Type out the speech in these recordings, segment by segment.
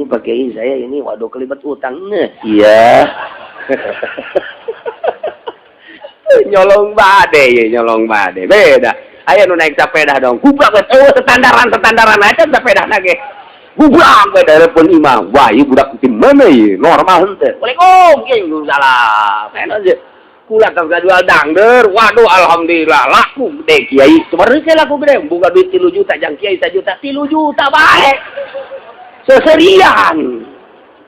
Pak Kiai, saya ini waduh kelibat utang. Iya. Nyolong bade. Beda. Ayo nu naik sepeda dong. Gubrak tetandaran aja sepeda nage. Gubrak we darepun imam. Wah, ieu budak di mana ieu? Normal henteu. Waalaikumsalam. Salam. Enak aja. Kula tong jual dangder. Waduh, alhamdulillah laku gede Kiai. Sebenarnya laku gede. Buka duit 3 juta jang Kiai 1 juta. 3 juta bae. Seserian.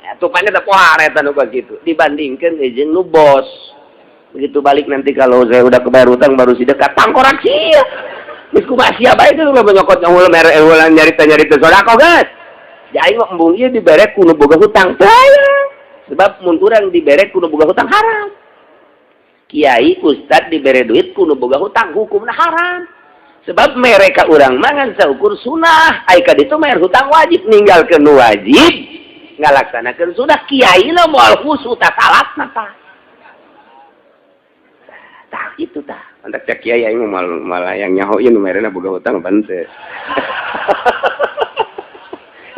Ya, tupanya teu poare anu begitu. Dibandingkan jeung nu bos. Begitu balik nanti kalau saya udah kebayar utang baru si dekat tangkorak sia. Geus kumaha sia bae teh ulah nyokot ulah nyarita sodako guys. Jadi mah embung ieu dibere kudu boga hutang. Sebab mun urang dibere kudu boga hutang haram. Kiai ustad dibere duit kudu boga hutang hukumna haram. Sebab mereka urang mangan saukur sunah, ai ka ditu mayar hutang wajib ninggalkeun nu wajib, ngalaksanakeun sunah. Kiai na moal khusus tah salatna tah. Tah kitu tah. Antak cak kiai aing malah yang nyaho ieu nu merena boga hutang bante.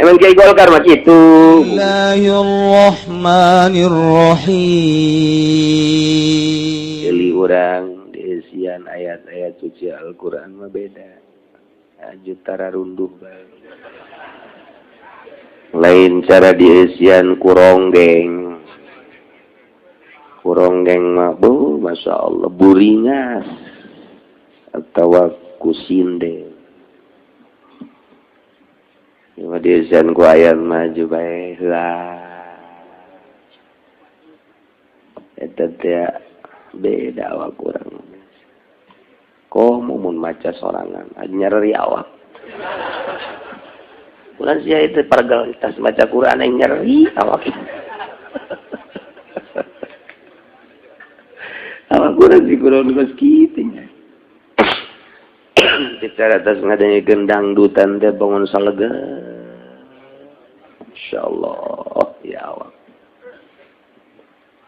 Emang Kiai Golkar mah kitu. Bismillahirrahmanirrahim. Jadi urang diisian ayat-ayat suci Al-Qur'an mah beda. Jutara runduh bae. Lain cara diisian kuronggeng. Kuronggeng mah Masya Allah buringas atau kusinde. Diisian ku ayat maju bae lah. Eta teh beda awak urang. Komo mun maca sorangan nyeri awak. Ulah sia itu pargal tas maca Quran yang nyeri awak. Awak urang si Quran geus kitu nya. Bicara atas ngadanya gendang dutan teh bangun salega. Insyaallah ya awak.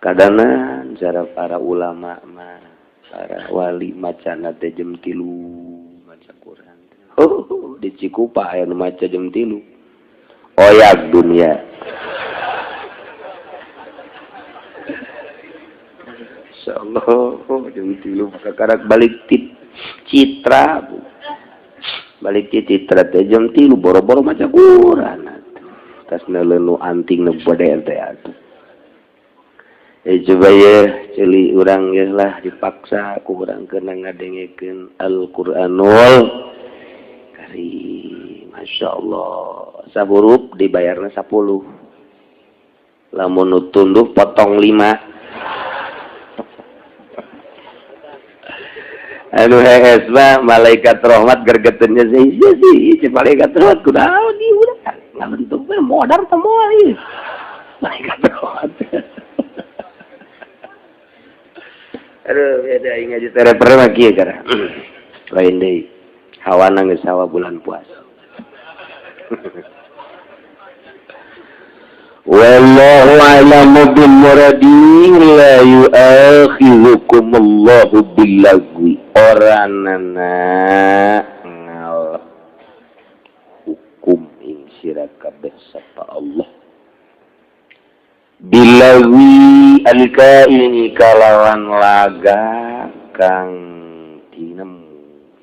Kadana cara para ulama mah para wali macana teh jam 3 maca Quran. Oh, di Cikupa aya nu maca jam 3. Oyak dunia. Insyaallah jam 3 kakarak balik Citra. Balik Citra teh jam 3 boro-boro maca Quran. Tasna leunuh anting nu bade teh atuh. Coba ya celi urang geus lah dipaksa ku urang keuna ngadengekeun Al-Qur'anul Karim. Masyaallah. Saburup dibayarna 10. Lamun nu tunduh potong 5. Anu hees mah malaikat rahmat gergeteunnya sih malaikat rahmat kunaon ieu urang ngabentuk mah modar teh moal ieu. Malaikat rahmat. Aduh, beda ngaji tereper mah kieu gara. Lain deui. Hawana geus hawa bulan puasa. Wallahu a'lamu bil muradin la yu'akhizukum Allahu bil-lagwi. Oranana ngalap hukum ing sira kabeh sapa Allah. Bilawi al-kaini kalawan laga kang tinem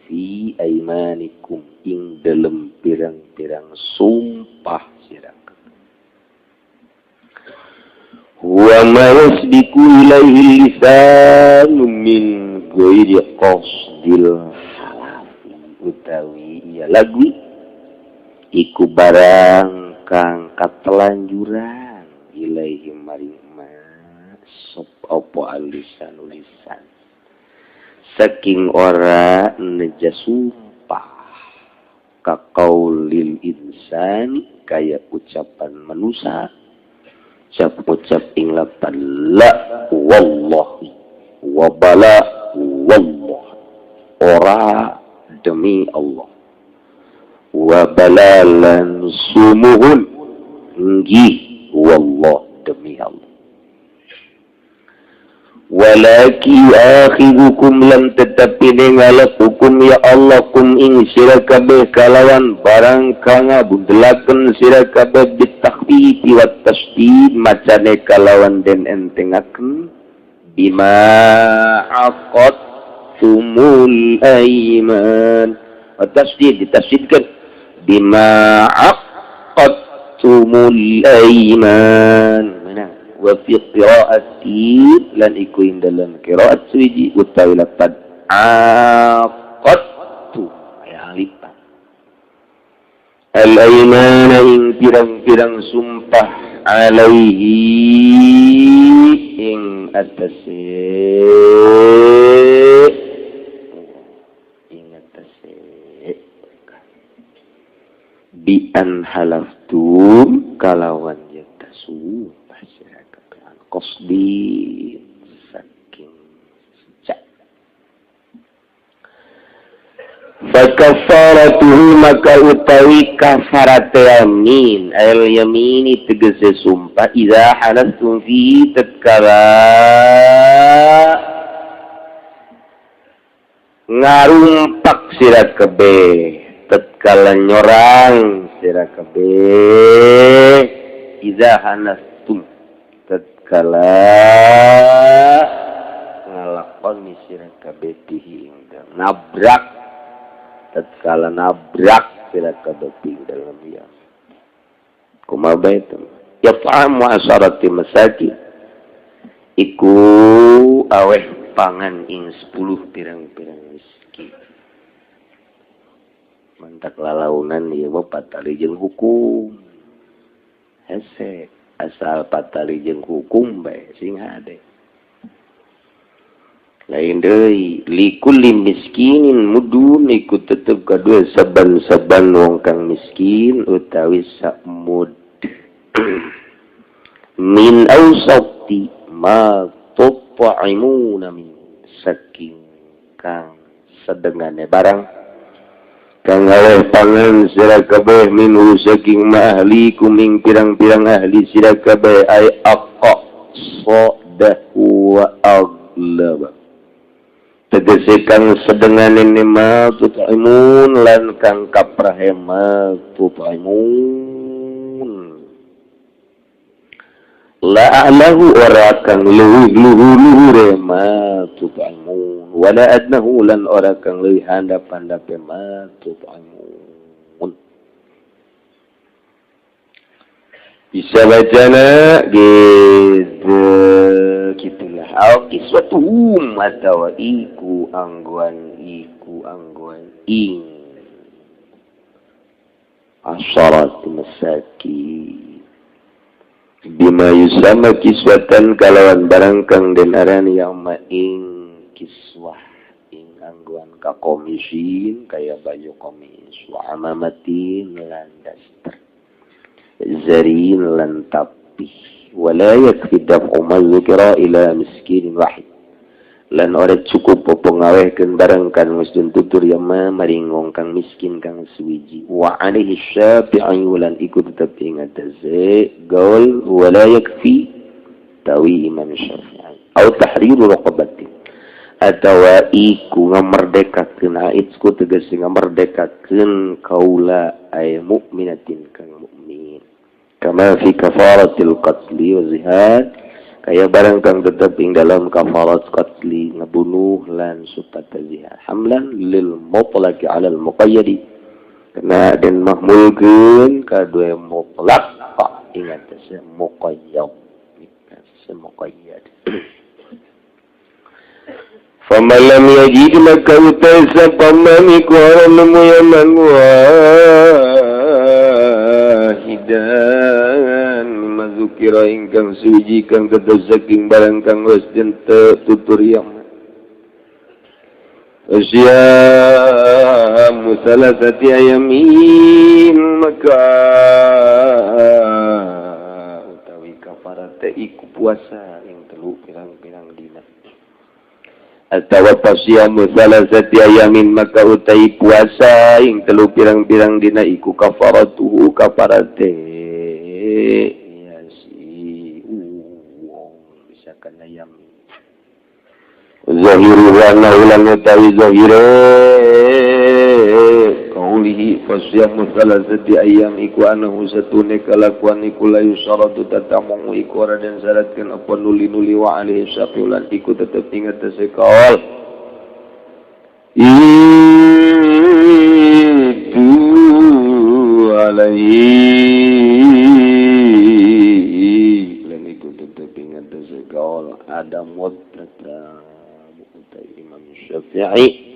fi aimanikum ing dalem pirang-pirang sumpah sira. Wa ma yasbiqu ilaihi lisanu min ghairi qasdil halafi utawi ya lagwi iku barang kang katelanjuran ilaihi maring sop opo alisan ulisan saking ora neja sumpah kaqaulil insani kaya ucapan manusia ucap ing lapan la wallahi wa bala wallah ora demi Allah wa balalan sumuhun nggih wallah demi Allah walaki akhirukum lan tetapi ningalak hukum ya Allah kum ing sira kabeh kalawan barang kang ngabundelaken sira kabeh bitakfif wa tasdid macane kalawan den entengaken bima aqadtumul aiman wa tasdid ditasdidkan bima aqadtumul aiman wa fi qiraati lan iku ing dalam qiraat suwiji utawi lafaz aqadtu ya lipat al aymana ing pirang-pirang sumpah alaihi ing atase bi an halaftum kalawan yatasu qasdi saking sejak fakafaratuhu maka utawi kafarate yamin al yamini tegese sumpah idza halaftum fi tatkala ngarumpak sira kabeh tatkala nyorang sira kabeh idza halaftum kala ngalakoni sira kabeh bihi nabrak tatkala nabrak sira kabeh ing dalam dia kumaha itu ya ta'am wa asharati masakin iku aweh pangan ing 10 pirang-pirang miskin mantak lalaunan ieu mah patali jeung hukum hese asal patali jeung hukum bae sing hade lain deui likulli miskinin mudun iku tetep kadua saban-saban wong kang miskin utawi sak mud min ausati ma tut'imuna min saking kang sedengane barang kang aweh pangan sira kabeh minhu saking ahli kuming pirang-pirang ahli sira kabeh ay aqqa sadahu wa aglaba tegese kang sedengane ma tut'imun lan kang kaprahe ma tut'imun la a'lahu ora kang luhur ma tut'imun wala adnahu lan ora kang leuwih handap-handape ma tut'imun bisa bacana gitu gitulah au kiswatuhum atau iku angguan ing asyarat masakin bima yusama kiswatan kalawan barang kang den arani yauma ing kiswah ing angguan ka komisin kaya baju komis wa amamatin lan daster zarin lan tapih wala yakfi daf'u ma dzukira ila miskinin wahid lan ora cukup pengawehkeun barang kan musdun tutur ya maring wong kang miskin kang suwiji wa alaihi syafi'i lan iku tetep ing atase gaul wala yakfi tawi imam syafi'i au tahriru raqabatin atawa iku ngamerdekakeun aitsku tegese ngamerdekakeun kaula ay mukminatin kang mukmin kama fi kafaratil qatli wa zihad kaya barang kang tetep ing dalam kafarat qatli ngebunuh lan supata zihad hamlan lil mutlaqi ala al muqayyadi kena den mahmulkeun kadue mutlaq ingat se muqayyad Famalam yajid maka utasa pamaniku alam yaman wahidan mazukira ingkang suji kang kedasaking barang kang was den tutur yang Asyam salasati ayamin maka utawi kafarate iku puasa yang telu pirang-pirang dina atawa pasyamu salasati ayamin maka utai puasa yang telu pirang-pirang dina iku kafaratuhu kafarate ya si bisa kana yamin zahiru wa naulan utawi zahire kaulihi fasyamu salasati ayam iku anahu satune kalakuan iku layu syaratu tatamu iku dan syaratkan apa nuli-nuli wa alihi syafiulan iku tetep ingat tersekal itu alaihi lan iku tetep ingat tersekal ada mutlaka Imam Syafi'i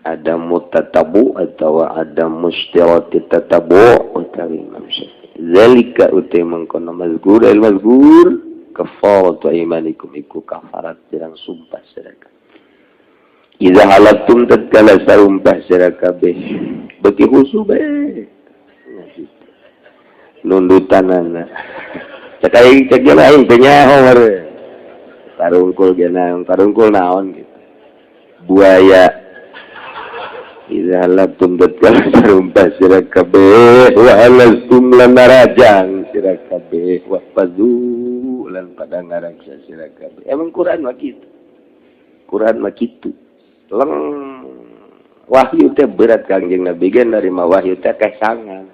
ada mutatabu atau ada mustirati tatabu utawi Imam Syafi'i zalika utai mengkono mazkur al-mazkur kafaratu imanikum iku kafarat dirang sumpah siraka iza halaktum tatkala sarumpah siraka beki husube nundutanana cakai ceknya lain penyaho mare karungkul genang karungkul naon gitu buaya iza halaktum tatkala sarumpah siraka wa alastum lan narajang siraka wa fadhu lan pada ngaraksa siraka emang Quran mah kitu Quran mah kitu leng wahyu teh berat Kangjeng Nabi gen dari mah wahyu teh kesangan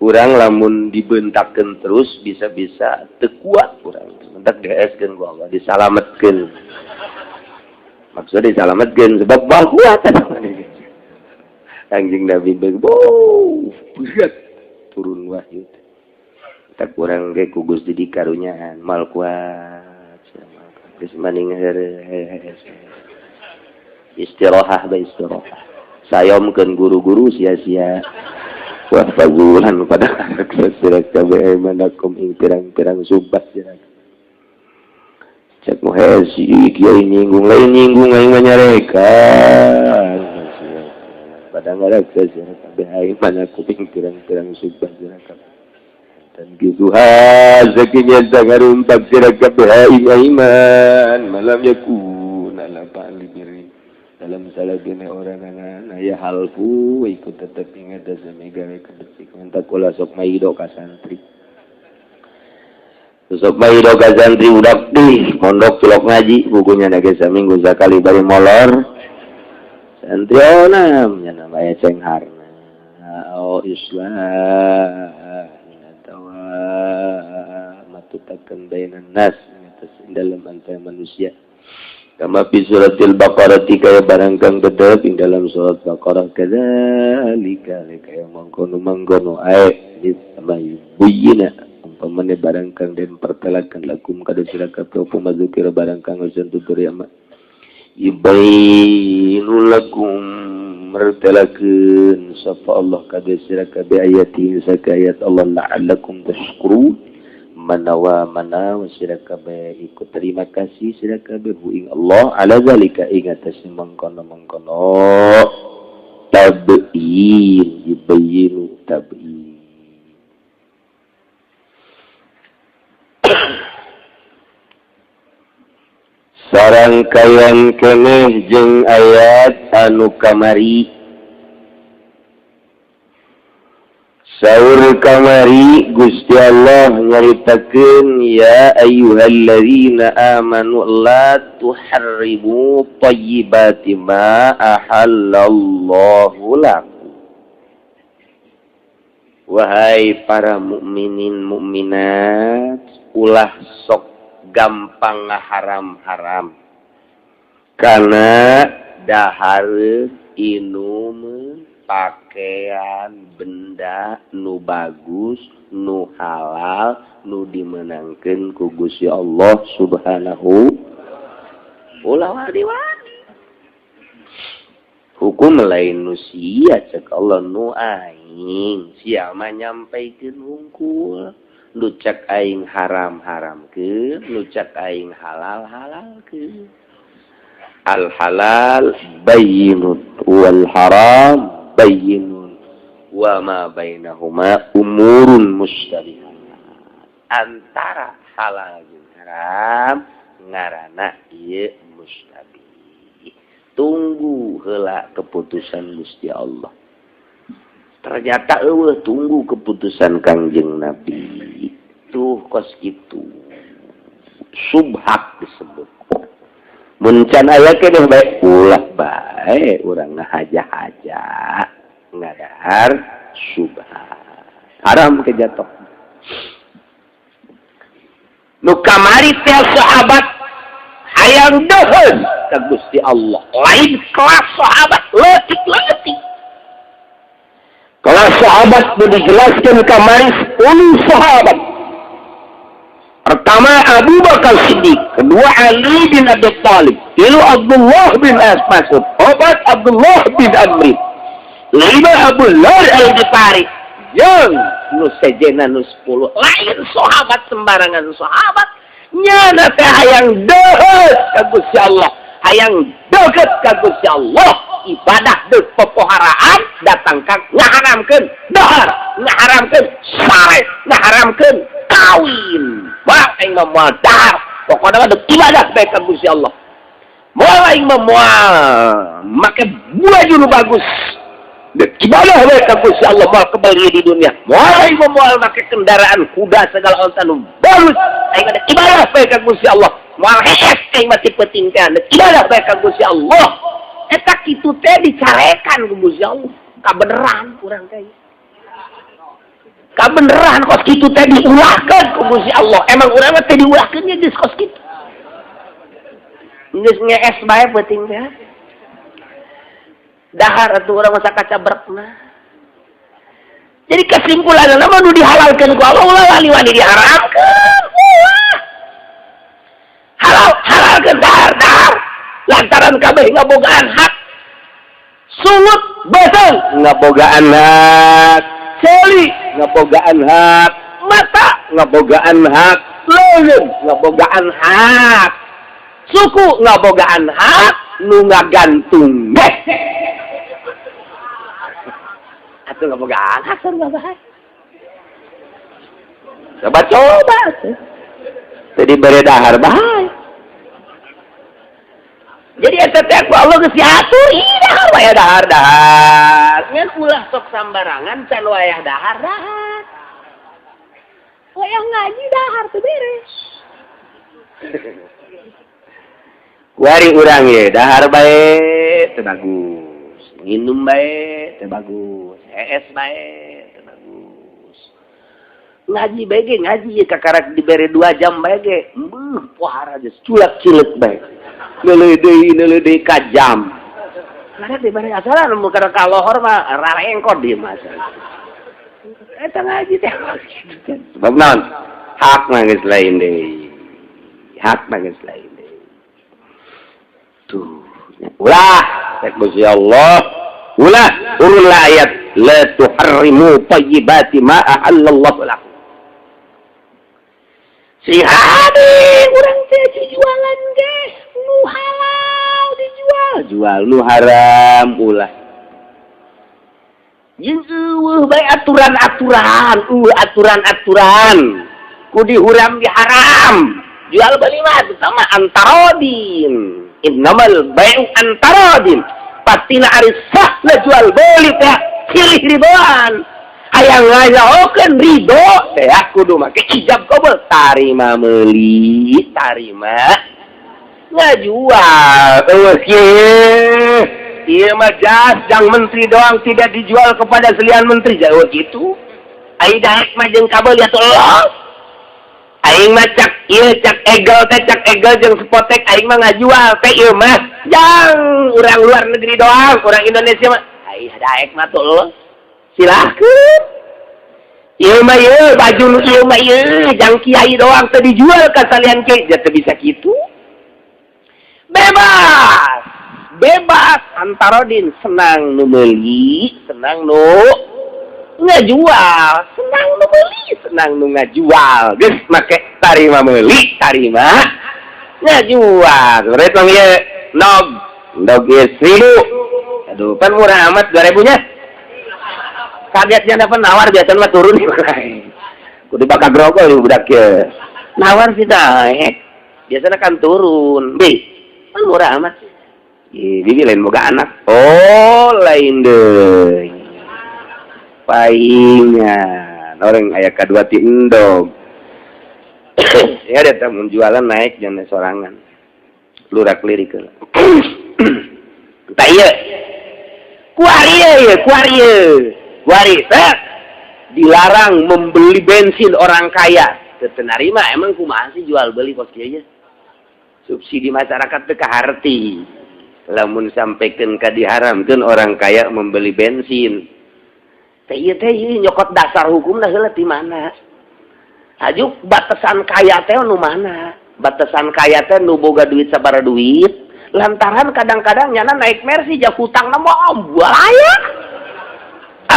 urang lamun dibentakkeun terus bisa-bisa teu kuat urang mentak dieskeun ku Allah disalametkeun maksudnya disalametkeun sebab bae kuat Kangjeng Nabi berat turun wahyu tak urang ge ku Gusti dikarunyaan mal kuat geus maning istirahat sayomkeun guru-guru sia-sia wah fazulan pada sirat kabeh manakum ing pirang-pirang subat sirat cek mohesi kieu nyinggung lain nyinggung aing manyarekan pada ngaraksa sirat kabeh aing manakum ing pirang-pirang subat sirat dan gitu hazakinya sangarumpak sirat kabeh aing iman malam yakun ala ba'li biri dalam salah gini orang anak ya halfu ikut tetap ingat dan semegawe kebesik mentak kula sok maido ka santri sok maido ka santri udak di mondok cilok ngaji bukunya nage saminggu sakali bari molor santri onam nya namanya cengharna oh islah atawa matutakan bainan nas dalam antara manusia kama fi suratil Baqarah kaya barang kang gedhe ing dalam surat Baqarah kadzalika kaya mangkono ae dibayina umpamane barang kang den pertelakan lakum kada sira kabeh apa mazukir barang kang wis tuturi amat ibainu lakum mertelakeun sapa Allah kada sira kabeh ayati sakayat Allah la'allakum tashkurun manawa sirakabe ikut terima kasih sirakabe ing Allah ala zalika ing atas mengkono tabiin yubayinu tabiin sareng kayan keneh jeung ayat anu kamari Saur kamari Gusti Allah nyaritakeun ya ayyuhalladzina amanu la tuharrimu thayyibati ma ahallallahu lakum. Wahai para mukminin mukminat, ulah sok gampang ngaharam-haram. Kana dahar inum pakaian benda nu bagus nu halal nu dimenangkeun ku Gusti Allah Subhanahu ulah wadi-wadi hukum lain nu sia cek Allah nu aing sia mah nyampaikeun hungkul nu cek aing haram-haramkeun nu cek aing halal-halalkeun al halal bayyinun wal haram bayyinun wa ma bainahuma umurun mustabihat antara halal jeung haram ngaranna ieu mustabih tunggu heula keputusan Gusti Allah ternyata eueuh tunggu keputusan Kangjeng Nabi tuh kos kitu subhat disebut Muncan aya keneh bae ulah bae urang ngahaja-haja ngadahar subhan. Haram kejatok. Nu kamari teh sahabat hayang deuheun ka Gusti Allah. Lain kelas sahabat leutik-leutik. Kelas sahabat nu dijelaskeun kamari 10 sahabat. Pertama Abu Bakar Siddiq, kedua Ali bin Abi Thalib, tilu Abdullah bin Mas'ud, opat Abdullah bin Amr, lima Abu Dzar Al-Ghifari, jeung nu sejena nu 10 lain sahabat sembarangan sahabat nyana teh hayang deuheut ka Gusti Allah, hayang deukeut ka Gusti Allah, ibadah deuk pepoharaan datang ka ngaharamkeun dahar, ngaharamkeun sare, ngaharamkeun kawin. Wah, aing mah moal dahar. Pokona deuk ibadah bae ka Gusti Allah. Moal aing mah moal make baju nu bagus. Deuk ibadah bae ka Gusti Allah moal kebeli di dunia. Moal aing mah moal make kendaraan kuda segala onta nu bagus. Aing deuk ibadah bae ka Gusti Allah. Moal hees aing mah tipe tingkan. Deuk ibadah bae ka Gusti Allah. Eta kitu teh dicarekan ku Gusti Allah. Kabeneran urang teh. Kabeneran kos kitu teh diulahkeun ku Gusti Allah. Emang urang teh diulahkeun nya geus kos kitu. Geus ngees bae penting teh. Dahar atuh urang masa kacabrekna. Jadi kesimpulanna mah nu dihalalkeun ku Allah ulah wali-wali diharamkeun. Halalkeun dahar. Lantaran kabeh ngabogaan hak. Sungut betul ngabogaan hak. Celi ngabogaan hak, mata ngabogaan hak, leungeun ngabogaan hak, suku ngabogaan hak, nu ngagantung deh. Atuh ngabogaan hak sareng ngabogaan. Coba. Tadi bere dahar bae. Jadi eta teh ku Allah geus diatur dahar wae dahar. Ngan ulah sok sambarangan can wayah dahar. Wayah ngaji dahar teu beres. Kuari urang ye dahar bae teu bagus. Nginum bae teu bagus. Hees bae teu bagus. Ngaji bae ge ngaji ye kakarak dibere 2 jam bae ge. Pohara geus culak-cileuk bae. Neuleuh ka jam. Karena di bari acara nu kada kalohor mah rarengkot di masa. Eta ngaji teh. Sebab naon? Hak mah geus lain deui. Hak mah geus lain deui. Tuh, ulah tek Gusti Allah. Ulah urul ayat la tuharrimu thayyibati ma ahallallahu lakum. Si hadi urang teh jualan ge nu halal dijual nu haram ulah jeung eueuh bae aturan-aturan ku dihuram diharam jual beli mah sama antarodin innamal bai'u antarodin pastina ari sah jual beli teh silih ridoan hayang ngajaokeun ridho teh kudu make ijab qabul tarima meuli tarima ngajual eueuh ieu mah jang menteri doang tidak dijual kepada selian menteri jauh gitu ai daek mah jeung kabel ya tolong aing mah cak egel jeung spotek aing mah ngajual teh ieu mah jang urang luar negeri doang urang Indonesia mah ai daek mah tolong silahkeun ieu mah ieu baju nu ieu mah ieu jang kiai doang teh dijual ka salian kiai teu bisa kitu. Bebas antarodin senang nu meuli senang nu ngajual senang nu meuli senang nu ngajual geus make tarima meuli tarima ngajual rek mah ieu nog geus 1000 aduh kan murah amat 2000 nya kagetnya dapat nawar biasa mah turun kudu bakal grogol budak ye nawar sih naik biasanya kan turun kan murah amat. Bibi lain boga anak. Oh, lain deh. Paingan. Orang aya kadua ti endog. Ya ada tamu jualan naik jangan sorangan. lurak lirik tak iya kuari dilarang membeli bensin orang kaya tertenarima emang kumaha sih jual beli kos kieu subsidi masyarakat teu kaharti lamun sampaikan ka diharamkeun orang kaya membeli bensin teh ieu nyokot dasar hukumna heula ti mana ajuk batasan kaya teh nu mana batasan kaya teh nu boga duit sabaraha duit lantaran kadang-kadang nyana naik Mercy jak hutang na mah ambalaya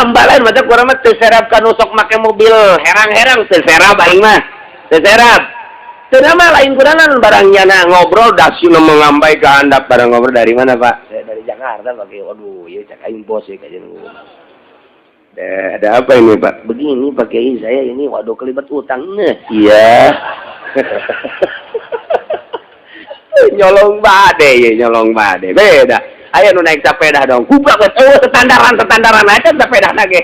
ambalan mata kurang mah teu serap ka nu sok make mobil herang-herang teu serap aing mah teu serap teu mah lain kurangan barang nyana ngobrol dasina mengampai ke handap barang ngobrol dari mana Pak saya dari Jakarta Pak waduh ieu cak aing bos ya kajian ada apa ini Pak begini Pak Kiai saya ini waduh kelibat utang iya nyolong bade beda aya nu naik sepeda dong gubrak tetandaran aja sepeda nage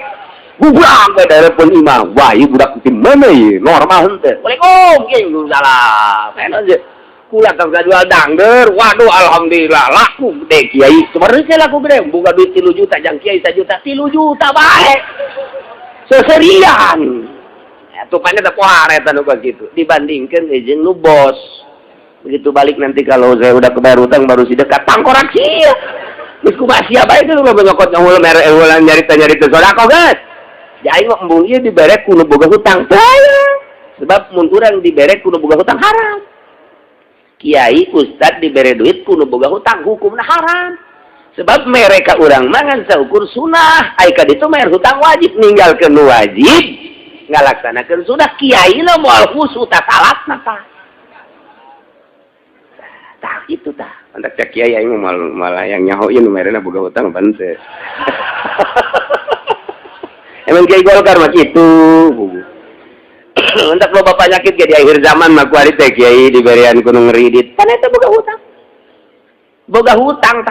gubrak beda pun imam wah ieu budak di mana ieu normal henteu Waalaikumsalam geuing salam aja kula tong jual dangder waduh alhamdulillah laku gede kiai sebenarnya laku gede buka duit 3 juta jang kiai 1 juta 3 juta bae seserian tupanya teh pohar eta nu gitu dibandingkeun jeung nu bos begitu balik nanti kalau saya udah kebayar utang baru si dekat tangkorak sia geus kumaha sia bae teh lu nyokot nyahul mere eueulan nyarita sodako geus jadi mah embung ieu diberek kudu boga hutang saya sebab mun urang diberek kudu boga hutang haram kiai ustad dibere duit kudu boga hutang hukumna haram sebab mereka urang mangan saukur sunah ai ka ditu mayar hutang wajib ninggalkeun nu wajib ngalaksanakeun sunah kiai na moal khusus ta salatna tah tak itu tah antak cak kiai aing malah yang nyahoin merena boga hutang bante emang kiai Golkar mah kitu antak lo bapak nyakit ke di akhir zaman mah kuari teh kiai diberian kudu ngridit kan eta boga hutang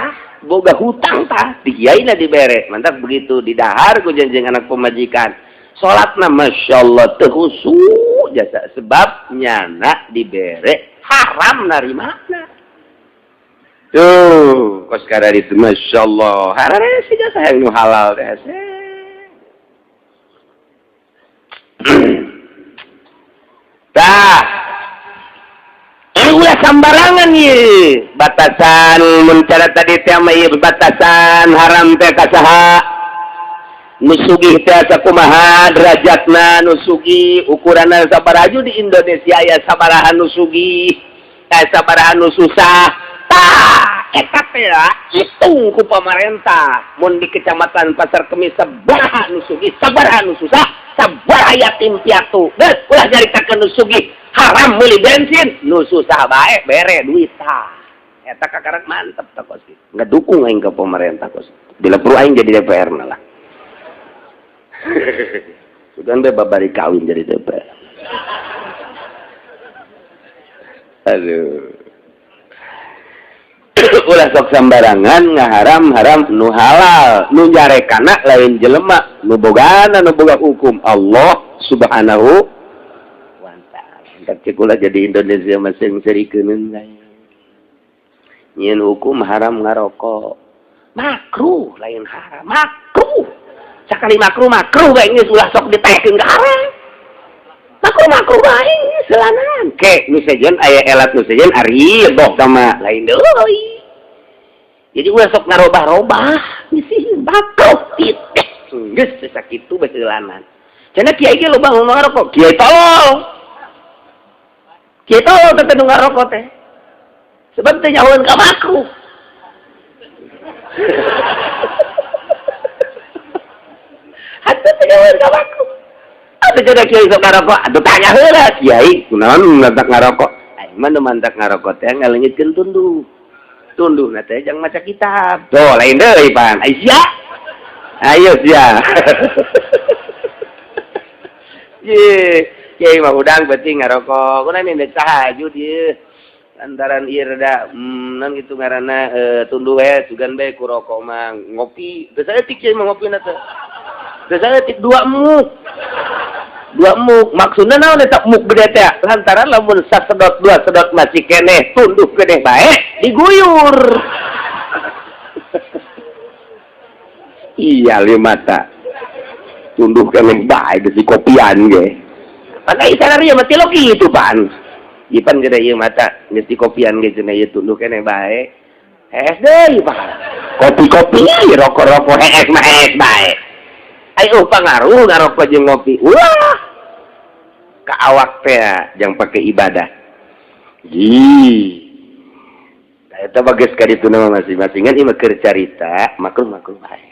tah di kiai na dibere mantap begitu didahar ku janjing anak pemajikan salatna masyaallah teu khusyuk jasa sebab nyana dibere haram narimana tuh, kos kadar itu, masya Allah, harare sih jasa yang nu halal deh, tah, ini ulah sembarangan ye, batasan mencara tadi tema ye batasan haram teh kasaha, nusugih teh sakumaha derajatna nusugi ukuranna sabaraha di Indonesia ya sabaraha nusugi, sabaraha nu susah. Eta teh hitung ku pemerintah mun di kecamatan Pasar Kemis sabaraha nu sugih sabaraha nu susah sabaraha yatim piatu geus ulah nyaritakeun nu sugih haram meuli bensin nu susah bae bere duit tah eta kakarak mantep tah kos ngedukung aing ke pemerintah kos bila perlu aing jadi DPR na lah sugan be babari kawin jadi DPR aduh ulah sok sambarangan ngaharam-haram nu halal nu jarekana lain jelema nu bogana nu boga hukum Allah subhanahu wa ta'ala entak cek ulah jadi Indonesia masing serikeun nyieun hukum haram ngarokok makruh lain haram makruh sakali makruh bae geus ulah sok ditekeun ka haram makruh bae selanan ke nu sejen aya elat nu sejen ari boh sama lain deui jadi ulah sok ngarobah-robah misi makruh titik geus sakitu bae selanan cenah kiai ge loba ngomong ngarokok kiai tolol teh nu ngarokok teh sebab teh nyahoeun ka makruh atuh teh nyahoeun ka makruh atuh cenah kiai sok ngarokok atuh tanya heula kiai kunaon mantak ngarokok aing mah nu mantak ngarokok teh ngaleungitkeun tunduh na teh jang maca kitab tuh lain deui pan aisyah ayo sia ye kiai mah udang penting ngarokok kuna mimit tahajud ieu lantaran ieu rada naon kitu ngaranna tunduh we sugan bae ku rokok mah ngopi teu saeutik kiai mah ngopina teh teu saeutik 2 muk dua muk maksudnya naon eta muk gede teh lantaran lamun sasedot dua sedot masih keneh tunduk keneh bae diguyur. Iya limata tunduk keneh bae di kopian ge pakai isanaria mati lo kitu pan ipan gede ieu mata di kopian ge cenah ieu tunduk keneh bae es deui pan kopi-kopi rokok-rokok es mah es bae ayo pangaruh ngarokok jeung ngopi wah ka awak teh yang pakai ibadah eta bages ka ditu nama masing-masing ieu mah keur carita makruh bae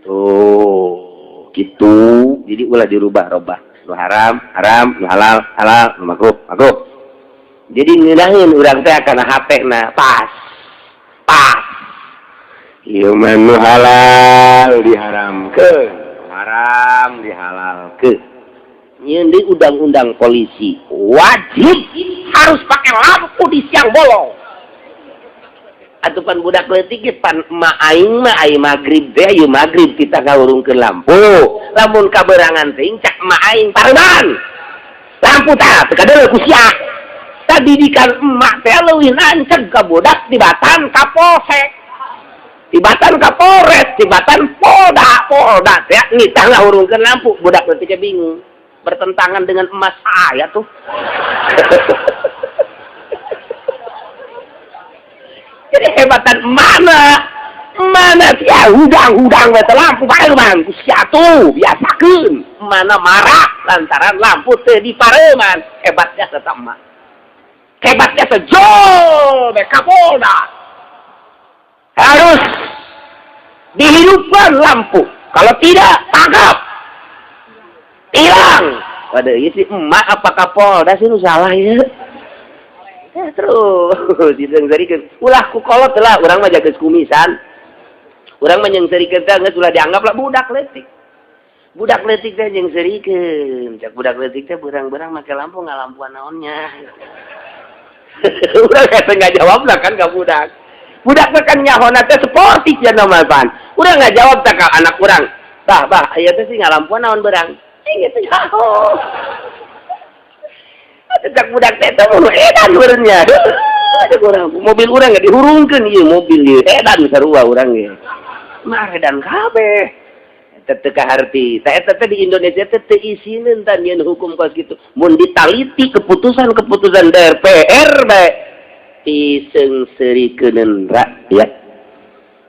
tuh gitu jadi ulah dirubah-rubah nu haram nu halal nu makruh jadi ngeunaheun urang teh kana HP-na pas ieu mah nu halal diharamkeun haram dihalalkeun nyeun deui undang-undang polisi wajib harus pakai lampu di siang bolong atupan budak leutik ge pan emak aing mah aya magrib teh ieu magrib kita ngawurungkeun lampu lamun kaberangan teh cak emak aing pareman lampu tah teu kadeuleu ku sia tadidikan emak teh leuwih nanceg ka budak tibatan ka polsek tibatan ka polres tibatan polda teh ngitah ngawurungkeun lampu budak leutik ge bingung bertentangan dengan emas saya tuh jadi hebatan mana ya udang beta lampu pareman ku sia tuh biasakeun mana marah lantaran lampu teu dipareman hebatnya tetap mah hebatnya sejol be Kapolda harus dihidupkan lampu kalau tidak tangkap hilang waduh ieu si emak apa Kapolda sih nu salah ya terus dideungserikeun ulah ku kolot lah urang mah jageus kumisan urang mah nyeungserikeun teh geus ulah dianggap lah budak leutik teh nyeungserikeun cak budak leutik teh beurang-beurang make lampu ngalampuan naonnya urang teh ngajawab lah kan ka budak mah kan nyahona teh sportif ya nama pan urang ngajawab teh ka anak urang tah bah aya teh sih ngalampuan naon beurang gitu jauh cak budak teh teh edan beurnya mobil urang nggak dihurungkeun ieu mobil ieu edan sarua urang ge mah edan kabeh eta teu kaharti tah eta teh di Indonesia teh teu isieun tan nyeun hukum kos kitu mun ditaliti keputusan DPR bae piseungseurikeun rakyat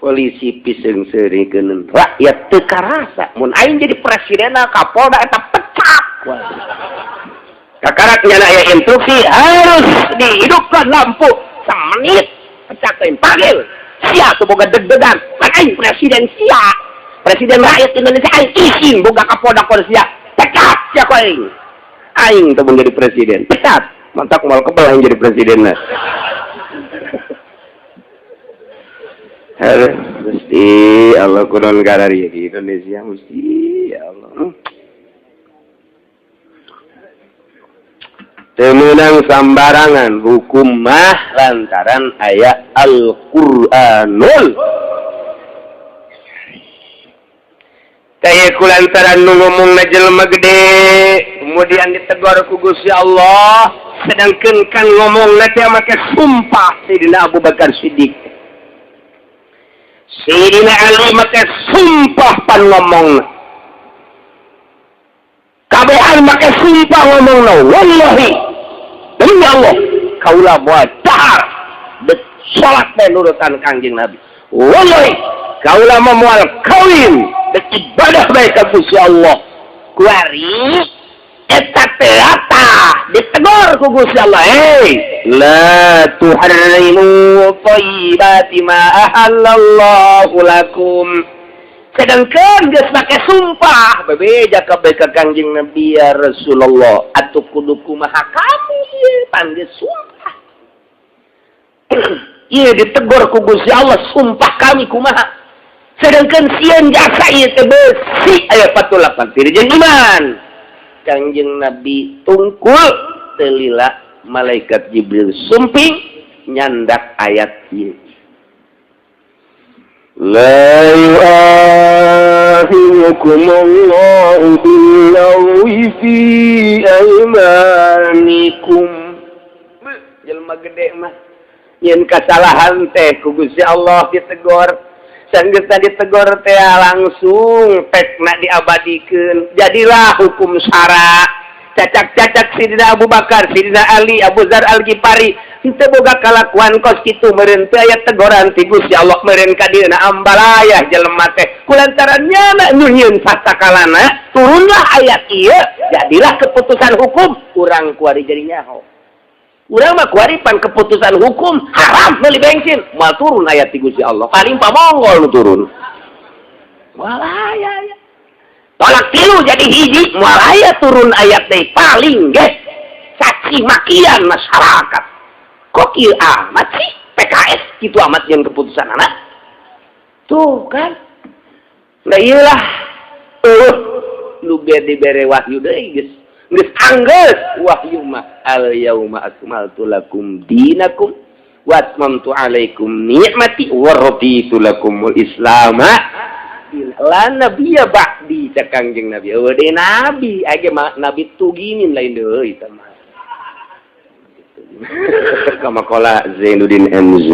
polisi piseungseurikeun rakyat teu karasa mun aing jadi presidenna Kapolda eta pecat kakaraknya aya instruksi harus dihidupkan lampu semenit pecat teh panggil sia teu boga deg-degan kan aing presiden sia presiden rakyat Indonesia aing izin boga Kapolda sia pecat sia ku aing teu jadi presiden pecat mantak moal kebal aing jadi presidenna mesti Allah kunon garari di Indonesia mesti ya Allah temenang sambarangan hukum mah lantaran ayat Al-Qur'anul kayak kulantaran nu ngomongna jelema gede kemudian ditegur ku Gusti Allah sedangkan kan ngomongna teh make sumpah Sayyidina Abu Bakar Siddiq Sayyidina Ali make sumpah pan ngomongna kabehan make sumpah ngomongna wallahi demi Allah kaula moal dahar de salat teh nurutan Kangjeng Nabi wallahi kaula moal kawin de ibadah bae ka Gusti Allah kuari eta teh ditegur ku Gusti Allah la tuharrimu thayyibati ma ahallallahu lakum sedangkan geus make sumpah bebeja kabeh ka Kangjeng Nabi ya Rasulullah atuh kudu kumaha kami panggil sumpah ieu ditegur ku Gusti Allah sumpah kami kumaha sedangkan sieun jasa ieu teh beusi aya 48 dirjeun iman Kangjeng Nabi tungkul teu lila malaikat Jibril sumping nyandak ayat ieu La yu'akhidukumullahu bil-lagwi fi aymanikum. Jelema gede mah yen kasalahan teh ku Gusti Allah ditegor. Sanggeus ditegor teh langsung pekna diabadikeun. Jadilah hukum syara. Cacak-cacak Sidina Abu Bakar, Sidina Ali, Abu Dzar Al-Ghifari henteu boga kalakuan kos kitu meureun teu aya tegoran ti Gusti Allah meureun ka dieuna ambalayah jelema teh. Kulantaran nyana nu nyieun sastakalana turunlah ayat ieu, jadilah keputusan hukum urang kuari jadi nyaho. Urang mah kuari pan keputusan hukum haram meuli bensin, moal turun ayat ti Gusti Allah. Paling pamonggol nu turun. Walaya ya. Tolak tilu jadi hiji, moal aya turun ayat teh paling ge caci makian masyarakat. Kok kieu amat sih PKS kitu amat yang keputusan anak? Tuh kan. Nah iyalah. Lu dibere wahyu deui geus. Geus anggeus wahyu mah al yauma akmaltu lakum dinakum wa atmamtu alaikum ni'mati wa raditu lakumul islama lan nabi ya ba'di cak Kangjeng Nabi. Oh de nabi age nabi tuginin lain deui tah mah. Kama qala Zainuddin MZ.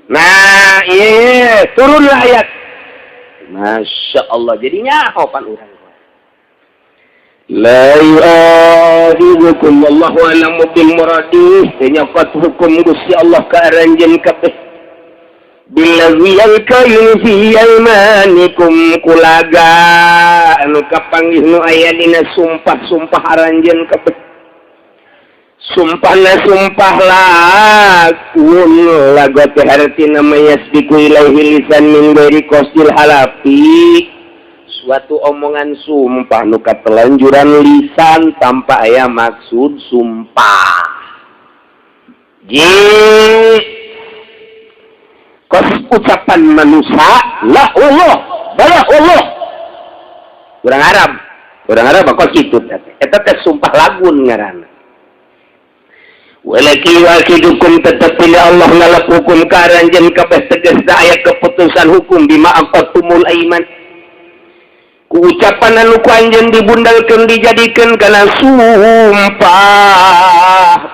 Nah, iya turunlah ayat. Masya Allah jadinya hopan urang. La yu'akhidukum wallahu a'lamu bil muradih. Nyafat hukum Gusti Allah ka aranjeun kabeh. Billadzi yalkayu fi aymanikum kulaga anu kapanggih nu aya dina sumpah-sumpah aranjeun kabeh. Sumpahna sumpah lakun lagot hartina mayasbiku ilaihi lisan min ghairi qasdil halafi. Suatu omongan sumpah nu katelanjuran lisan tanpa aya maksud sumpah. Kos ucapan manusia la Allah bala Allah. Urang Arab kok kitu eta teh sumpah lagun ngaranna. Walaki wakidukum tetep pilih Allah ngalakukum karanjeun kabeh tegasna aya keputusan hukum bima aqatumul aiman. Ku ucapan anu ku anjeun dibundalkeun dijadikeun kana sumpah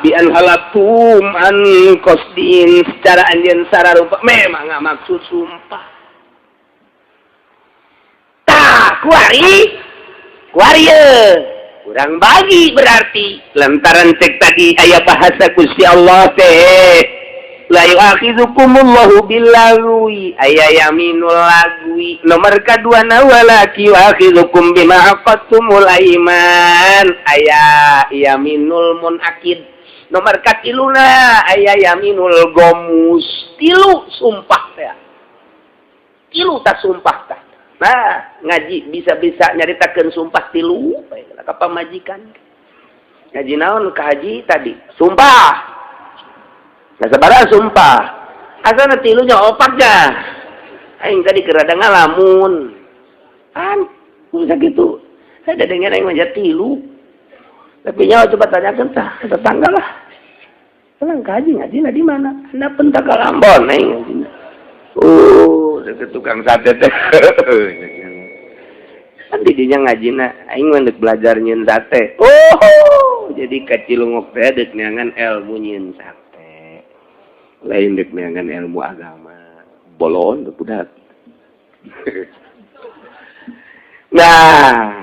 bi an halatum an qasdin secara anjeun sararupa memang maksud sumpah. Tah kuari kurang bagi berarti lantaran cek tadi aya bahasa Gusti Allah teh la yu'akhidukumullahu billagwi aya yaminul lagwi nomor kaduana walaki yu'akhidukum bima aqadtumul aiman aya yaminul munakid nomor katiluna aya yaminul gomus tilu sumpah teh tilu ta sumpah tah. Nah, ngaji bisa-bisa nyaritakeun sumpah tilu ka pamajikan. Ngaji naon ka haji tadi? Sumpah. Nah, sabaraha sumpah? Asana tilu nya opatnya. Aing tadi kerada ngalamun. Kan bisa gitu. Saya dengar aing mah tilu. Tapi nyawa coba tanyakeun tah tetangga lah. Tenang ka haji ngajina di mana? Anda pentak Ambon aing ngajina. Oh, itu tukang sate teh. Kan didinya ngajina aing mah belajar nyieun sate. Oh, jadi kacilungok teh deuk neangan ilmu nyieun sate. Lain deuk neangan ilmu agama. Bolon teh budak. Nah,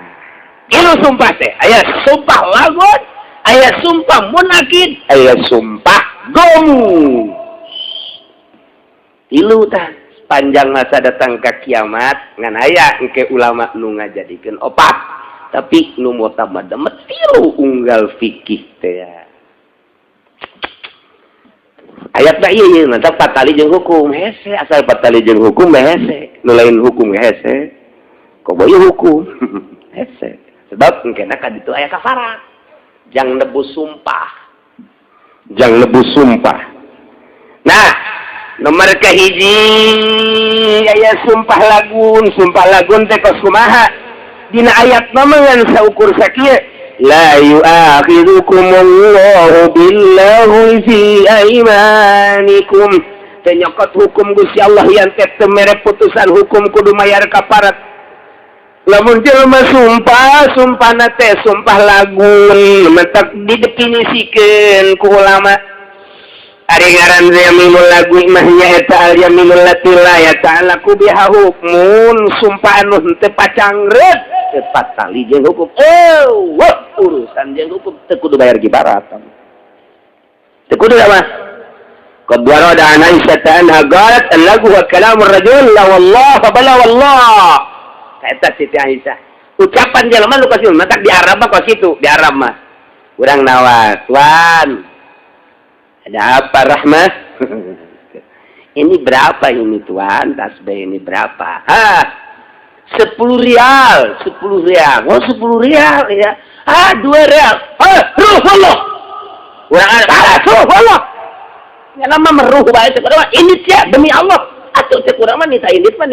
ieu sumpah teh aya sumpah lagun, aya sumpah munakid, aya sumpah gomu. Ilu tah panjang masa datang ke kiamat ngan aya engke ulama nu ngajadikeun opat tapi nu mutamadamad tilu unggal fikih teh ya. Ayatna ieu mantap patali jeung hukum hese asal patali jeung hukum hese nu lain hukum hese kok boy hukum hese sebab engkena ka ditu aya kafarat jang nebus sumpah nah nomor kahiji aya sumpah lagun teh kos kumaha dina ayat mah saukur sakieu la yu'akhidukumullahu billahi fi aymanikum teu nyokot hukum Gusti Allah yang teu mere putusan hukum kudu mayar kafarat. Lamun jelema sumpahna teh sumpah lagun mentak didefinisikeun ku ulama. Ari ngaran yaminul lagu imahnya eta al yaminul latila ya ta'ala ku biha hukmun sumpah anu teu pacangreut teu patali jeung hukum. Urusan jeung hukum teu kudu bayar kibarat. Teu kudu mah. Qad warada an Aisyah anha qalat al-lagu wa kalamur rajul la wallah bala wallah. Eta Siti Aisyah. Ucapan jelema lu kasih mah tak di Arab mah kos kitu, di Arab mah. Urang nawas, "Tuan, ada apa Rahmah?" Ini berapa ini Tuan? Tasbih ini berapa? 10 rial. 10 rial. Oh 10 rial ya. 2 rial. Ruh Allah. Urang ruh Allah. Ya nama meruh bae teh ini sia demi Allah. Atuh teh kurang mah nita indit mah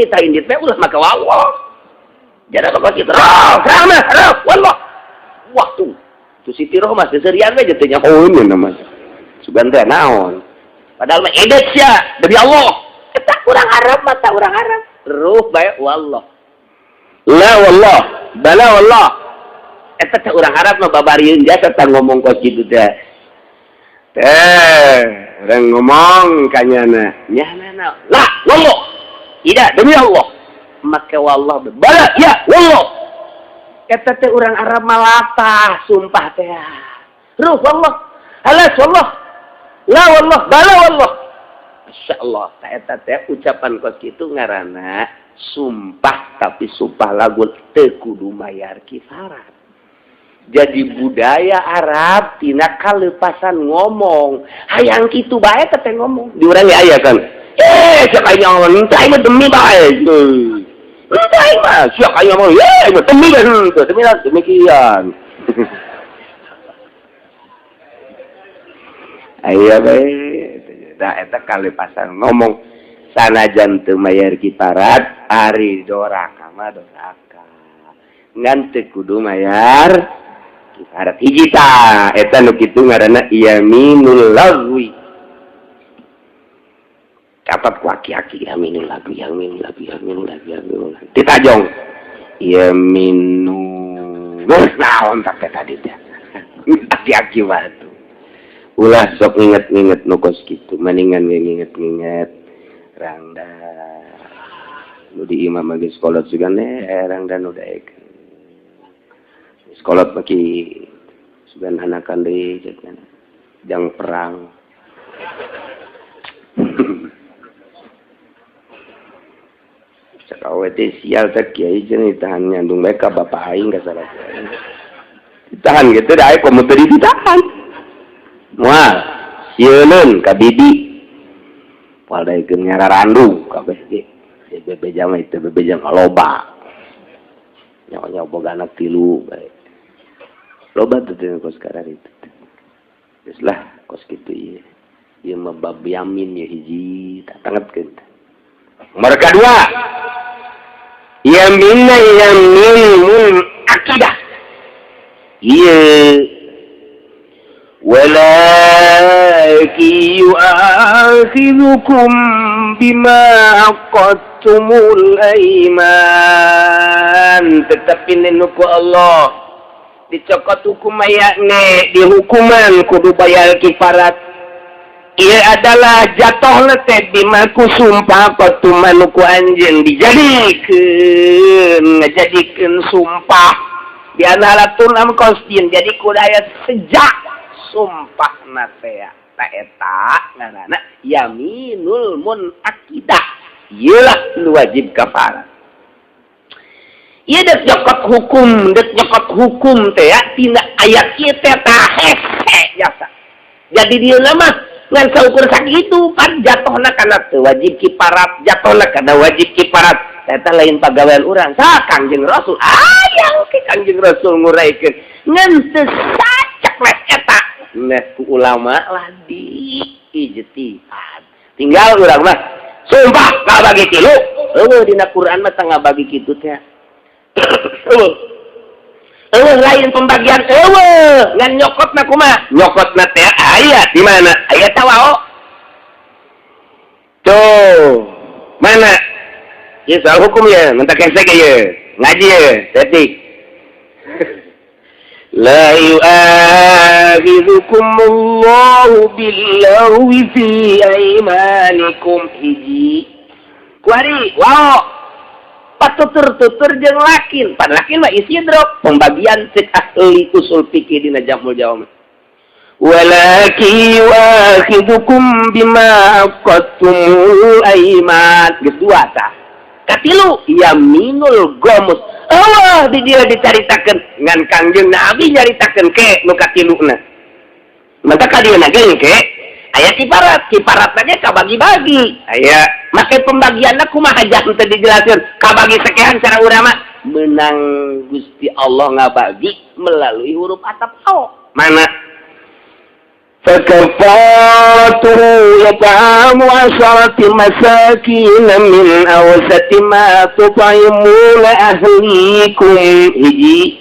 ulah maka Allah. Jadi apa kita? Rahmah, wallah. Wah tuh Siti Roh mas deserian we jatuh nyahoeun namanya. Sugan teh naon. Padahal mah edet sia demi Allah. Eta urang Arab mah ta urang Arab. Ruh bae wallah. La wallah, bala wallah. Eta teh urang Arab mah babarieun jasa tah ngomong kos kitu teh. Orang ngomong kanyana. Nyana. La wallah. Ida demi Allah. Maka wallah bala ya wallah. Eta teh urang Arab malatah sumpah teh. Ruh wallah. Halas wallah. La wallah bala wallah. Masyaallah ta eta teh ucapan kos kitu ngaranna sumpah tapi sumpah lagu teu kudu mayar kifarat. Jadi budaya Arab tina kalepasan ngomong. Hayang kitu bae teh ngomong. Di urang aya kan. Sakaya ngomong teh demi bae. Entah mas, siapa yang mau? Demikian. Ayo baik, dah eta kali pasang ngomong sanajan teu mayar kifarat, ari doraka mah doraka. Ngan teu kudu mayar kifarat. Hiji ta, eta nu kitu ngaranna yaminul lagwi. Catat ku aki-aki yaminul lagi ditajong yaminu naon tak tadi teh aki-aki batu ulah sok inget-inget nukos gitu mendingan nginget-nginget rangda nu di imam lagi sekolah juga rangda nu daek sekolah maki sugan hanakan deui jang perang Cakawe teh sial teh kiai cenah ditahan nyandung bae ka bapak aing ka salah. Ditahan gitu da aya komo teu ditahan. Moal sieulun ka bibi. Poal daekeun ngararandu kabeh ge. Bebeja mah itu bebeja loba. Nyawa boga anak 3 bae. Loba teh kos karar itu. Geus lah kos kitu ieu. Ieu mah bab yamin ya hiji tangetkeun. Nomor kedua, yaminul akidah. Iya. Walaki yu'akhidhukum bima aqadtumul aiman. Tetapi nenuku Allah dicokot hukum ayakne dihukuman kudu bayar kifarat. Ia adalah jatuh letet bimaku sumpah kotu manuku anjing ngejadikan sumpah di anhalatun am kostin jadi kudaya sejak sumpah natea taeta ngarana yaminul akidah ialah wajib kafarat. Ia dek nyokot hukum teh tindak ayat kieu teh tah hese jasa. Jadi dia nama ngan saukur sakitu kan jatuhna kana teu wajib kifarat jatuhna kana wajib kifarat eta lain pagawean urang sa Kangjeng Rasul ayang ke Kangjeng Rasul nguraikeun ngan teu sacak les eta nah ku ulama lah di ijtihad tinggal urang mah sumpah ngabagi tilu eueuh dina Quran mah teu ngabagi kitu teh lain pembagian ngan nyokotna kumaha nyokotna teh aya di mana aya tawao Mana? Ya soal hukum ya, minta kesek ya. Ngaji ya, tetik. La yu'akhidhukumullahu billaghwi fi aymanikum hiji. Kuari, wow. Patutur-tutur jeung lakin. Pan lakin mah isi drop pembagian cek ahli usul fikih dina Jamul Jawami. Walaki yu'akhidhukum bima aqadtumul ayman. Geus dua tah. Katilu yaminul gomus. Allah di dia dicaritakeun ngan Kangjeng Nabi nyaritakeun ke nu katiluna. Maka kadieuna ge ke aya kiparat lagi kabagi-bagi. Aya make pembagianna kumaha jah teu dijelaskeun. Kabagi sekean cara urang mah menang Gusti Allah ngabagi melalui huruf atap au. Mana? فكفارته يطعم 10 مساكين من أوسط ما تطعمون أهليكم hiji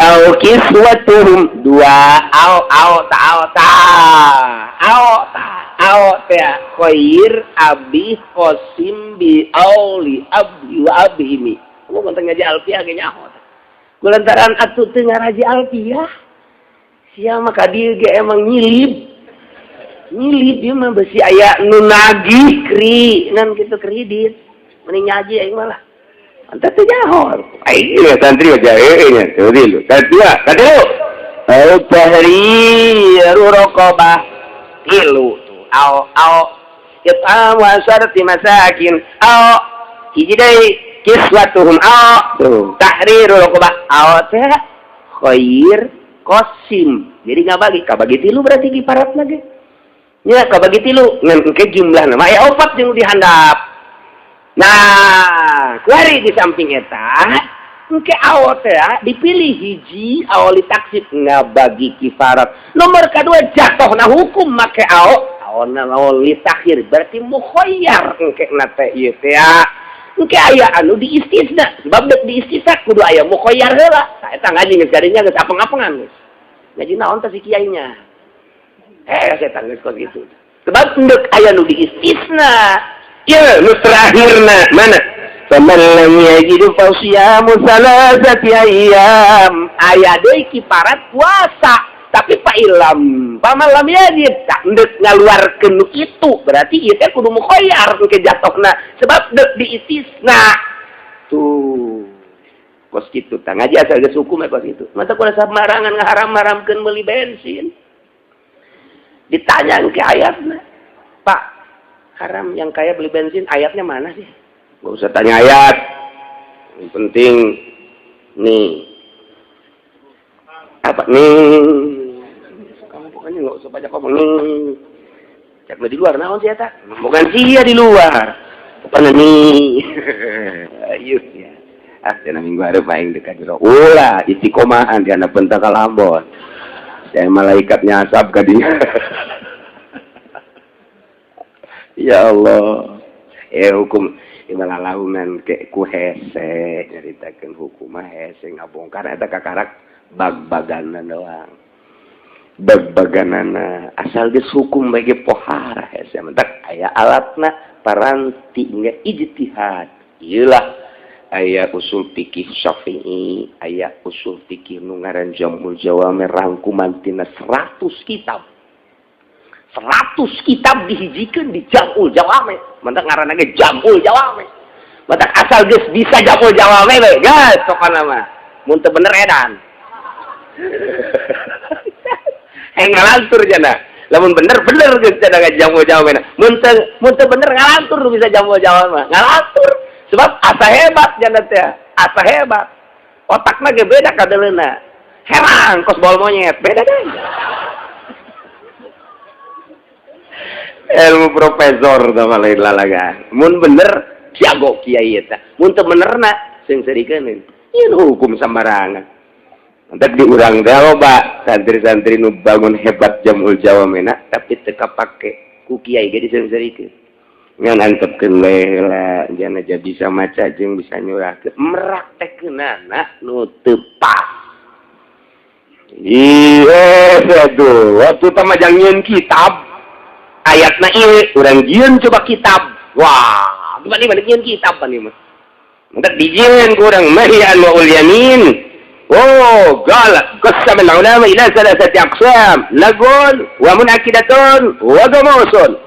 أو كسوتهم dua أو khair abi qasim bi auli abdi wa abimi. Aku ngonteng ngaji alfiah ge nyaho. Kulantaran atuh teu ngaraji alfiah. Sia maka dia ge emang nyilip dia mah besi aya nu nagih kri ngan kitu kredit mending ngaji aing malah anta teh jahor aing ya santri aja nya teu dilu tadiu tahriru raqabah tilu tuh au kita wasarti masakin au hiji deui kiswatuhum au tuh tahriru raqabah au teh khair Qasim. Jadi kabagi tilu berarti kiparat lagi. Ya kabagi tilu ngan ke jumlah nama aya opat jeung dihandap. Nah, kuari di samping eta engke awal teh dipilih hiji awali taksib ngabagi kifarat. Nomor kedua jatohna hukum make awalna awali takhir berarti mukhayyar engke na teh ieu teh engke aya anu diistisna sebab di istisna kudu aya mukhayyar heula. Tah eta ngaji geus gadinya geus apeng-apengan geus. Ngaji naon teh si kiainya. Setan geus kok gitu. Sebab endek aya nu diistisna. Ieu nu terakhirna mana? Faman lam yajidu fasiyamu salasati ayyam. Aya deui kiparat puasa, tapi pa ilam paman lam yajid tak endek ngaluarkeun nu itu, berarti ieu teh kudu mukhayyar ke jatohna sebab deuk diistisna. Tuh. Kos kitu tah ngaji asal geus hukum kos kitu. Mata kudu samarangan ngaharam-haramkeun meuli bensin. Ditanya ke ayatna. Pak, haram yang kaya beli bensin, ayatnya mana sih? Gak usah tanya ayat. Yang penting nih. Apa nih? Kamu pokoknya gak usah banyak ngomong nih. Cek di luar naon sih eta? Bukan sia di luar. Pokoknya nih. Ayo ya. Jangan minggu hareup aing dekat jero. Ulah istiqomahan di anak pentang kalambon. Saya malaikatnya asap ka dieu. Ya Allah. Hukum imalalahunan ke ku hese nyaritakeun hukum hese ngabongkar eta kakarak bag-baganna doang. Bag-baganana asal geus hukum bage pohara hese mentak aya alatna paranti nge ijtihad. Ieulah aya usul fikih Syafi'i, aya usul fikih nu ngaran Jamul Jawami rangkuman tina 100 kitab. 100 kitab dihijikeun di Jamul Jawami. Mantak ngaranna ge Jamul Jawami. Mantak asal geus bisa Jamul Jawami we, geus sokana mah. Mun teu bener edan. Ngalantur cenah. Lamun bener geus cenah Jamul Jawami. Mun teu bener ngalantur bisa Jamul Jawami mah. Ngalantur. Sebab asa hebat jana teh, asa hebat. Otakna ge beda kadeleuna. Herang kos bol monyet, beda deh. Ilmu profesor sama lain lalagan. Mun bener jago kiai eta. Mun teu benerna sing serikeun. Ieu hukum sambarangan. Entek diurang teh loba santri-santri nu bangun hebat Jamul Jawamina tapi teu kapake ku kiai ge diseureurikeun. Ngan antepkeun lela jana jadi bisa maca jeung bisa nyurahkeun meraktekeunana nu teu pas. Iya aduh waktu teh majang nyieun kitab ayatna ieu urang nyieun coba kitab wah Tiba-tiba nyeun kitab pan ieu mah. Entar dijieun kurang mahian wa ul yamin. Oh, qala qasama al-ulama ila thalathati aqsam. Lagun wa munakidatun wa gamusun.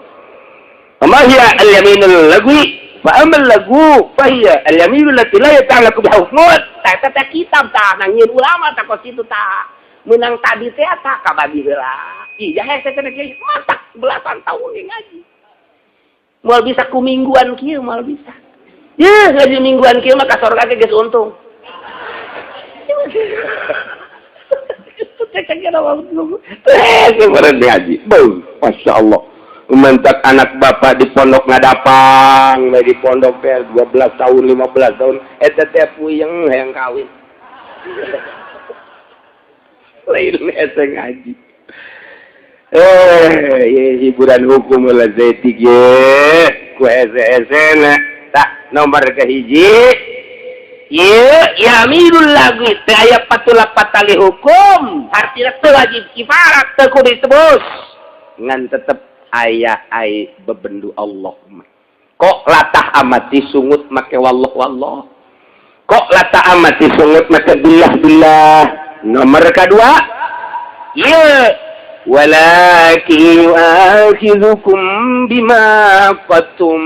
Ma hiya al-yaminul lagwi? Fa amal lagu fa hiya al-yaminul lati la yata'allaqu bi hukmut. Tata kitab tah nangieun ulama tah kos itu tah. Menang tadi teh tah kabagi heula. Ih, jahe teh kieu mantak belasan tahun ngaji. Moal bisa ku mingguan kieu moal bisa. Ya, ngaji mingguan kieu mah ka sorga ge geus untung. Cek-ceknya waktu. Kemarin ngaji. Masya Allah. Mentak anak bapak di pondok ngadapang, di pondok 12 tahun, 15 tahun, eta teh puyeng hayang kawin. Lain eta ngaji. Hiburan hukum lah zetik ye, ku ese-esena. Tak nomor kahiji. Yaminul lagwi teh aya patulak patali hukum, artinya teu wajib kifarat teu kudu ditebus. Ngan tetep aya ai bebendu Allah mah. Kok latah amati sungut make wallah. Kok latah amati sungut make billah. Nomor kedua, walakin yu'akhidukum bima qatum.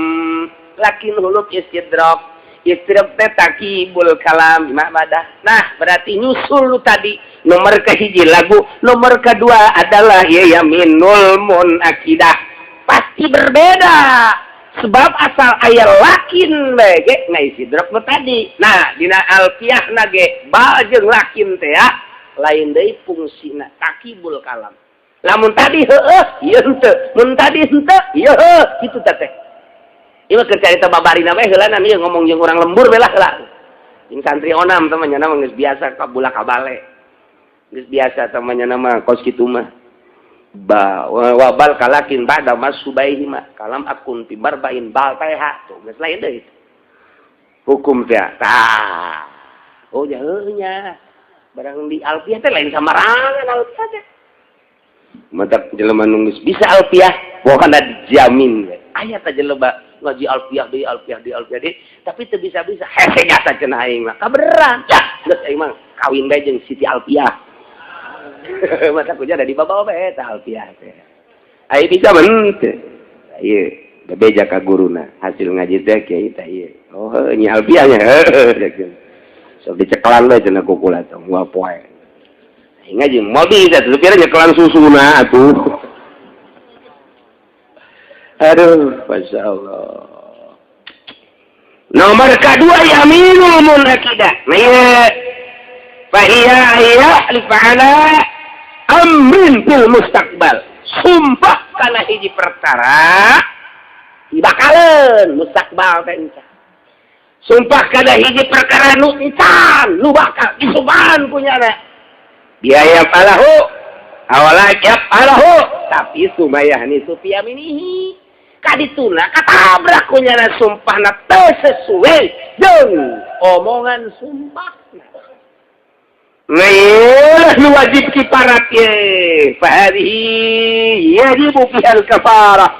Lakin huluk istidrak. Istidrak teh takibul kalam madah. Nah, berarti nyusul lu tadi nomor kehiji lagu, nomor kedua adalah yaminul munakidah. Pasti berbeda. Sebab asal aya lakin ge ngai istidrak nu tadi. Nah, dina alfiyahna ge ba jeung lakin teh ya lain deui fungsina takibul kalam. Lamun tadi heueuh, ieu henteu. Mun tadi henteu, ieu heueuh, kitu teh. Ieu keur carita babarina we heula ieu ngomong jeung urang lembur we lah heula. Jeung santri onam temannya nama geus biasa ka bulak kabale. Geus biasa temannya nama kos kitu mah. Wabal kalakin ba'da masubaihi ma kalam akun fi barbain bal taiha tuh geus lain deui. Hukum teh tah. Oh ya heuh nya. Barang di alfiah teh lain samarangan alfiah teh. Mantap jelema nu geus bisa alfiah pokona dijamin we. Aya teh jelema ngaji alfiah deui tapi teu bisa-bisa hese jasa cenah aing mah kabeneran ya geus aing mah kawin bae jeung Siti Alfiah mata kuja ada di babawa bae tah alfiah teh ai bisa men teh ieu bebeja ka guruna hasil ngaji teh kieu teh ieu oh nya alfiah nya sok diceklan we cenah kukula teh moal poe ngaji moal bisa teh kira nyekelan susuna atuh. Aduh, Masya Allah. Nomor kedua, yaminul munakidah. Fahiyya yahlif ala amrin fil mustaqbal. Sumpah kana hiji perkara dibakaleun mustaqbal teh. Sumpah kana hiji perkara nu encan, nu bakal disumpahan punyana. Biaya palahu awalajab palahu tapi sumayah ni supiyaminihi. Kadituna katabrak kunyana sumpahna teu sesuai jeung omongan sumpahna. Nah, nu wajib kifarat ye. Fahadihi yajibu fiha al-kafarah.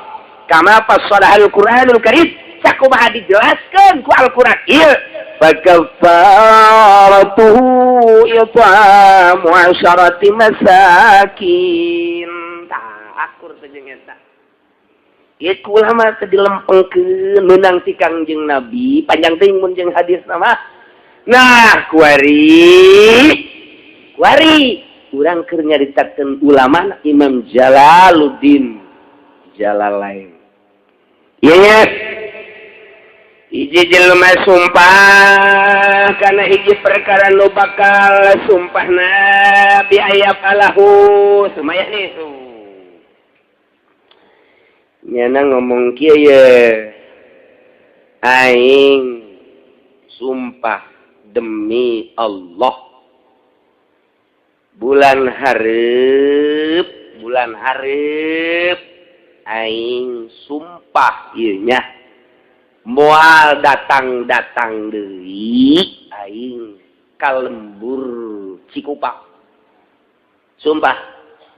Kama fassala al-Qur'anul Karim. Sakumaha dijelaskeun ku Al-Qur'an ieu. Fakafaratuhu it'amu 'asharati masakin. Tah akur jeung eta. Ieu ulama teh dilempengkeun meunang ti Kangjeng Nabi, panjang teuing mun jeung hadis nama. Nah, kuari urang keur nyaritakeun ulama Imam Jalaluddin Jalalain. Ieu nya hiji jelema sumpah kana hiji perkara nu bakal sumpahna bi ayab alahu sumayah nih nyana ngomong kieu ye aing sumpah demi Allah bulan hareup aing sumpah ieu nya moal datang deui aing ka lembur Cikupa sumpah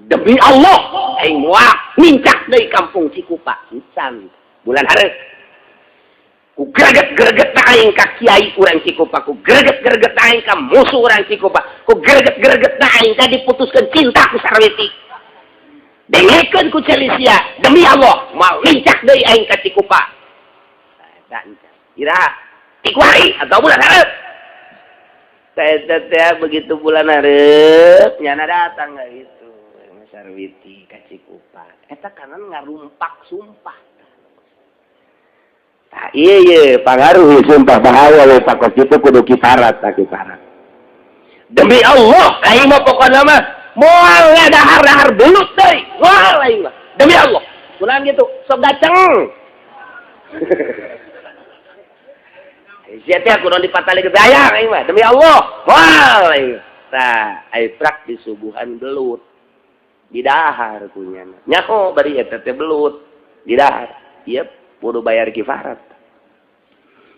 demi Allah aing moal nincak deui kampung Cikupa encan bulan hareup ku greget-greget aing ka kiai urang Cikupa, ku greget-greget aing ka musuh urang Cikupa, ku greget-greget aing ka diputuskeun cinta ku Sarwiti. Dengekeun ku Celisia, demi Allah mau lincak deui aing ka Cikupa. Dan ira tikuari atau bulan hareup. Teh begitu bulan hareup nyana datang enggak gitu. Sarwiti ka Cikupa. Eta kanan ngarumpak sumpah. Nah, iya pengaruh sumpah bahaya we pakos itu kudu kiparat tak kiparat. Demi Allah aing mah pokona mah moal ngadahar-dahar belut deui. Moal aing mah. Demi Allah. Kunaon gitu? Sok gaceng. Sia teh kudu dipatali ke daya aing mah. Demi Allah. Moal aing. Tah, ai prak di subuhan belut. Didahar kunyana. Nyaho bari eta teh belut. Didahar. Ieu kudu bayar kifarat.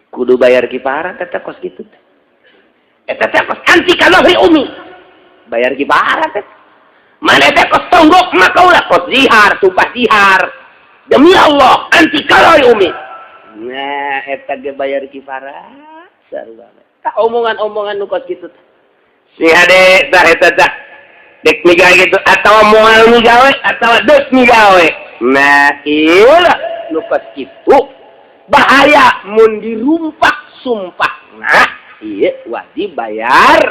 Kudu bayar kifarat eta kos kitu teh. Eta teh kos anti kalori umi. Bayar kifarat teh. Mana teh kos tonggok mah kaulah kos zihar, sumpah zihar. Demi Allah anti kalori umi. Nah, eta ge bayar kifarat sarua. Tah omongan-omongan nu kos kitu teh. Si hade tah eta tah. Dek migawe gitu atawa moal migawe atawa deuk migawe. Nah, ieu nu kos kitu bahaya mun dirumpak sumpah. Nah, iya wajib bayar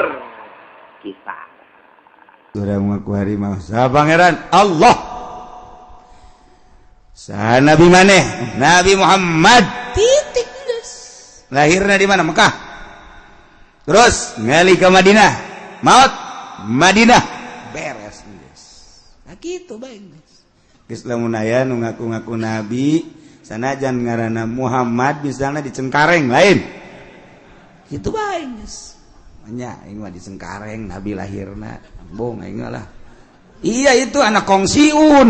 kifarat. Urang ngaku harimau. Saha pangeran? Allah. Saha nabi maneh? Nabi Muhammad. Titik geus. Lahirna di mana? Mekah. Terus ngali ke Madinah. Maut Madinah. Beres geus. Nah kitu bae geus. Geus lamun aya nu ngaku-ngaku nabi sanajan ngaranna Muhammad misalnya di Cengkareng lain gitu bae geus nya aing mah di Cengkareng nabi lahirna bohong aing lah iya itu anak kongsiun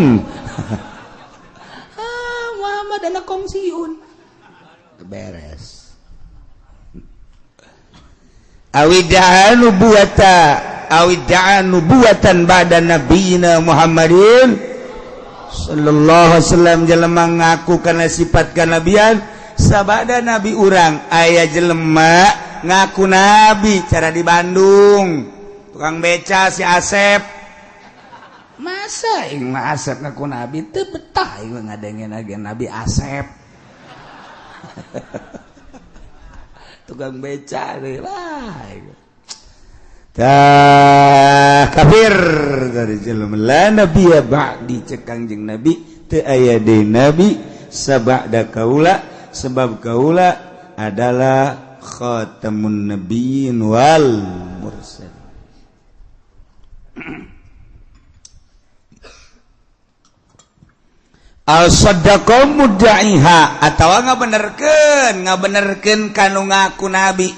Muhammad anak kongsiun beres awida'an nubuwatan ba'da nabiyina Muhammadin sallallahu alaihi wasallam jelema ngaku kana sifat kanabian sabada nabi urang aya jelema ngaku nabi cara di Bandung tukang beca si Asep masa ing mah Asep ngaku nabi teu betah ieu ngadengen agen nabi Asep tukang beca deui lah tah kafir dari jelema la nabi ba'di cek Kangjeng nabi teu aya deui nabi sabada kaula sebab kaula adalah khatamun nabiyyin wal mursal al saddaqa mudda'iha atawa ngabenerkeun kanu ngaku nabi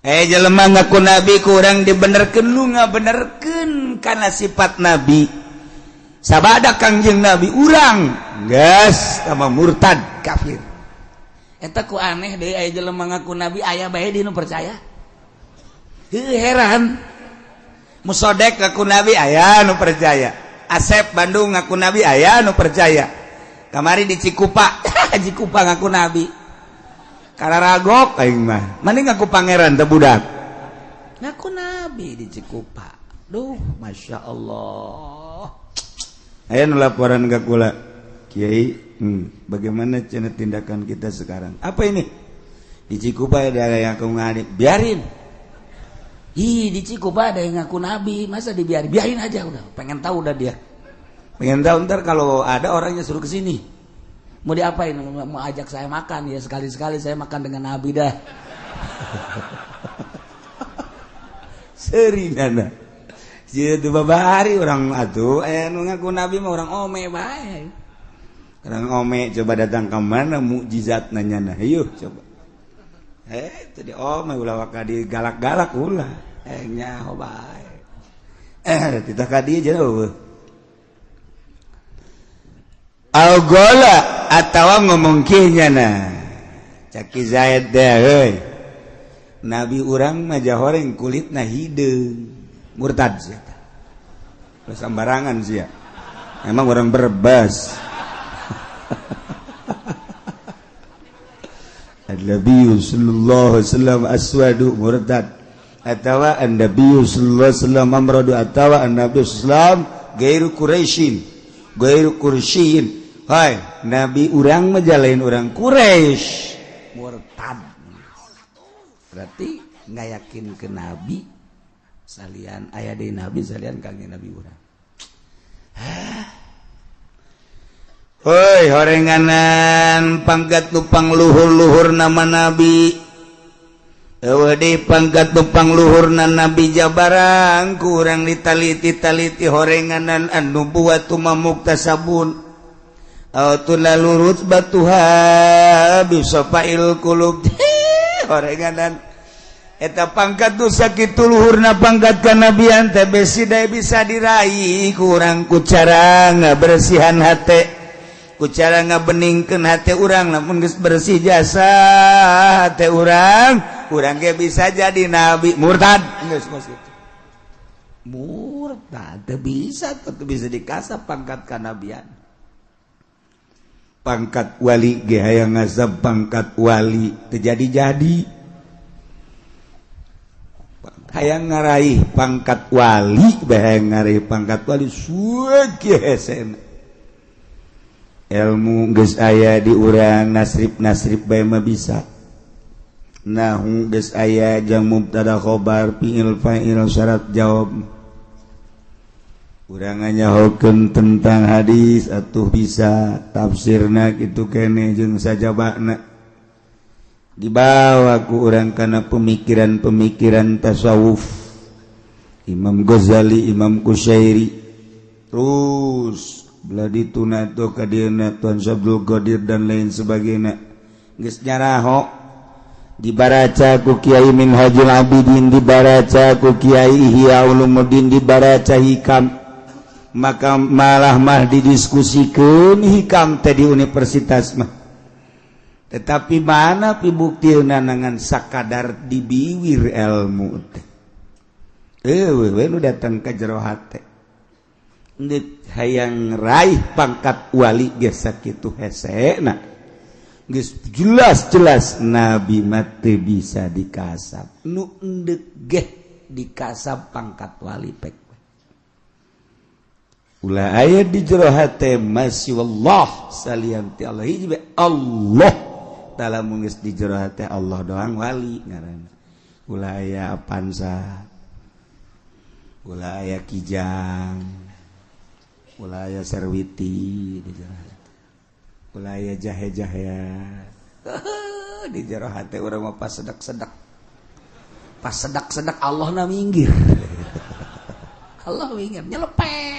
jelema ngaku nabi kurang dibenerkeun lu ngabenerkeun kana sifat nabi sabada Kangjeng nabi urang geus sama murtad kafir eta ku aneh deui aya jelema ngaku nabi aya bae di nu percaya heran Musodek ngaku nabi aya nu percaya Asep Bandung ngaku nabi aya nu percaya kamari di Cikupa Cikupa ngaku nabi Kararagok aing mah. Mending ngaku pangeran teh budak. Ngaku nabi di Cikupa. Duh, Masya Allah. Aya nu laporan ka kula. Kiai, bagaimana cenah tindakan kita sekarang? Apa ini? Di Cikupa ada yang ngaku nabi. Biarin. Di Cikupa ada yang ngaku nabi. Masa dibiarin? Biarin aja udah. Pengen tahu udah dia. Pengen tahu ntar kalau ada orangnya suruh kesini. Mau diapain? Mau ajak saya makan ya sekali-sekali saya makan dengan Nabi dah. Seringan. Jadi babari orang atuh anu ngaku Nabi mah orang ome bae. Orang ome coba datang ke mana mukjizat nanyana. Ayo coba. Tadi ome ulah waka di galak-galak ulah. Nyaho bae. Titah ka dieu jauh. Algola atawa ngomong kinyana caki Zaid deh heuy nabi urang mah jahoreng kulitna hideung murtad sia teh sambarangan sia emang orang berbas An-Nabi sallallahu alaihi wasallam aswadu murtad atawa An-Nabi sallallahu alaihi wasallam amradu atawa An-Nabi sallam gairu Quraisyin hai nabi urang mah jalain urang Quraisy murtad berarti nggak yakin ke nabi salian aya di nabi salian kangge nabi urang hoi horenganan pangkat tupang luhur-luhur nama nabi di pangkat tupang luhurna nabi jabarang kurang ditaliti-taliti horenganan anu buat tumamukta sabun atau lalurut batuha bisafail qulub horenganan eta pangkat tu sakitu luhurna pangkat kanabian teh besi bisa diraih kurang ku cara ngabersihan hate ku cara ngabeningkeun hate urang lamun geus bersih jasa hate urang ge bisa jadi nabi murtad geus kitu murtad teu bisa dikasap pangkat kanabian pangkat wali ge hayang ngasab pangkat wali teu jadi hayang ngaraih pangkat wali hayang ngaraih pangkat wali sueuh hesen ilmu geus aya di urang nasrib bae mah bisa nahu geus aya jang mubtada khobar fiil fa'il syarat jawab urang nyahokeun tentang hadis atuh bisa tafsirna kitu keneh jeung sajabana dibawa ku urang kana pemikiran-pemikiran tasawuf Imam Ghazali Imam Qusyairi terus belah ditunato ka dieuna Tuan Sabdul Qadir dan lain sebagainya geus nyaraho dibaraca ku Kiai Minhajul Abidin dibaraca ku Kiai Ihya Ulumuddin dibaraca hikam maka malah didiskusikeun hikam teh di universitas mah tetapi mana pibuktiuna nangan sakadar dibiwir ilmu teh we nu datang ka jero hate ndeuk hayang raih pangkat wali geus sakitu hesena geus jelas nabi mate bisa dikasap nu endek geh dikasap pangkat wali pek ulah aya di jero hate masih wallah salian ti Allah hiji Allah taala mun geus di jero hate Allah doang wali ngaranna ulah aya apansa ulah aya kijang ulah aya serwiti di jero hate ulah aya jahe-jahe di jero hate urang mah pas sedak Allah na minggir Allah minggir nyelepeng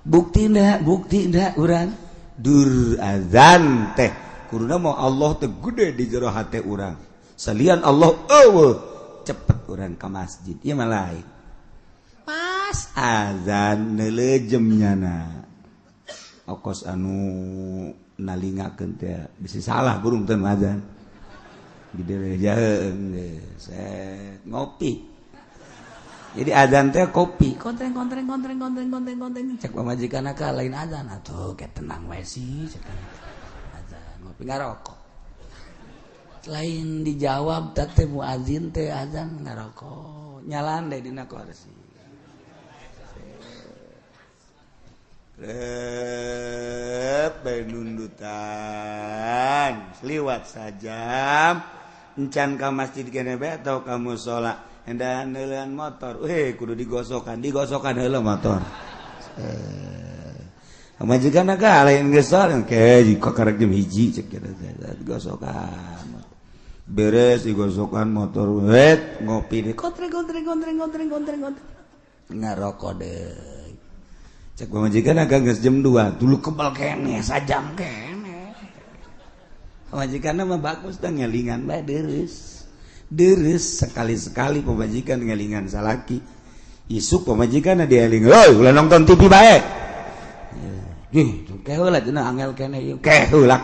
bukti ndak urang dur azan teh kuruna mau Allah teh gede di jero hate urang salian Allah cepet urang ka masjid ieu mah lain pas azan neulejem nyana okos anu nalingakeun teh bisi salah burung teu azan di direjaeun geus ngopi jadi azan teh kopi kontreng cek pamajikan ka lain azan atuh ke tenang we sih cek azan ngopi ngarokok lain dijawab teh muazin teh azan ngarokok nyalan deui dina kursi penundutan seliwat sajam encan ka masjid kene bae atau ka mushola hendak neuleun motor kudu digosokan heula motor majikan ka lain geus sore ke jika karek jam 1 cek digosokan beres digosokan motor ngopi di kontreng ngarokok deui cek pamajikan agak geus jam 2 dulu kebal kene sajam kene pamajikan mah bagus teh ngelingan bae deres sekali-sekali pamajikan ngelingan salaki isuk pamajikan dieling euy ulah nonton TV bae keheula cenah angel kene ieu keheula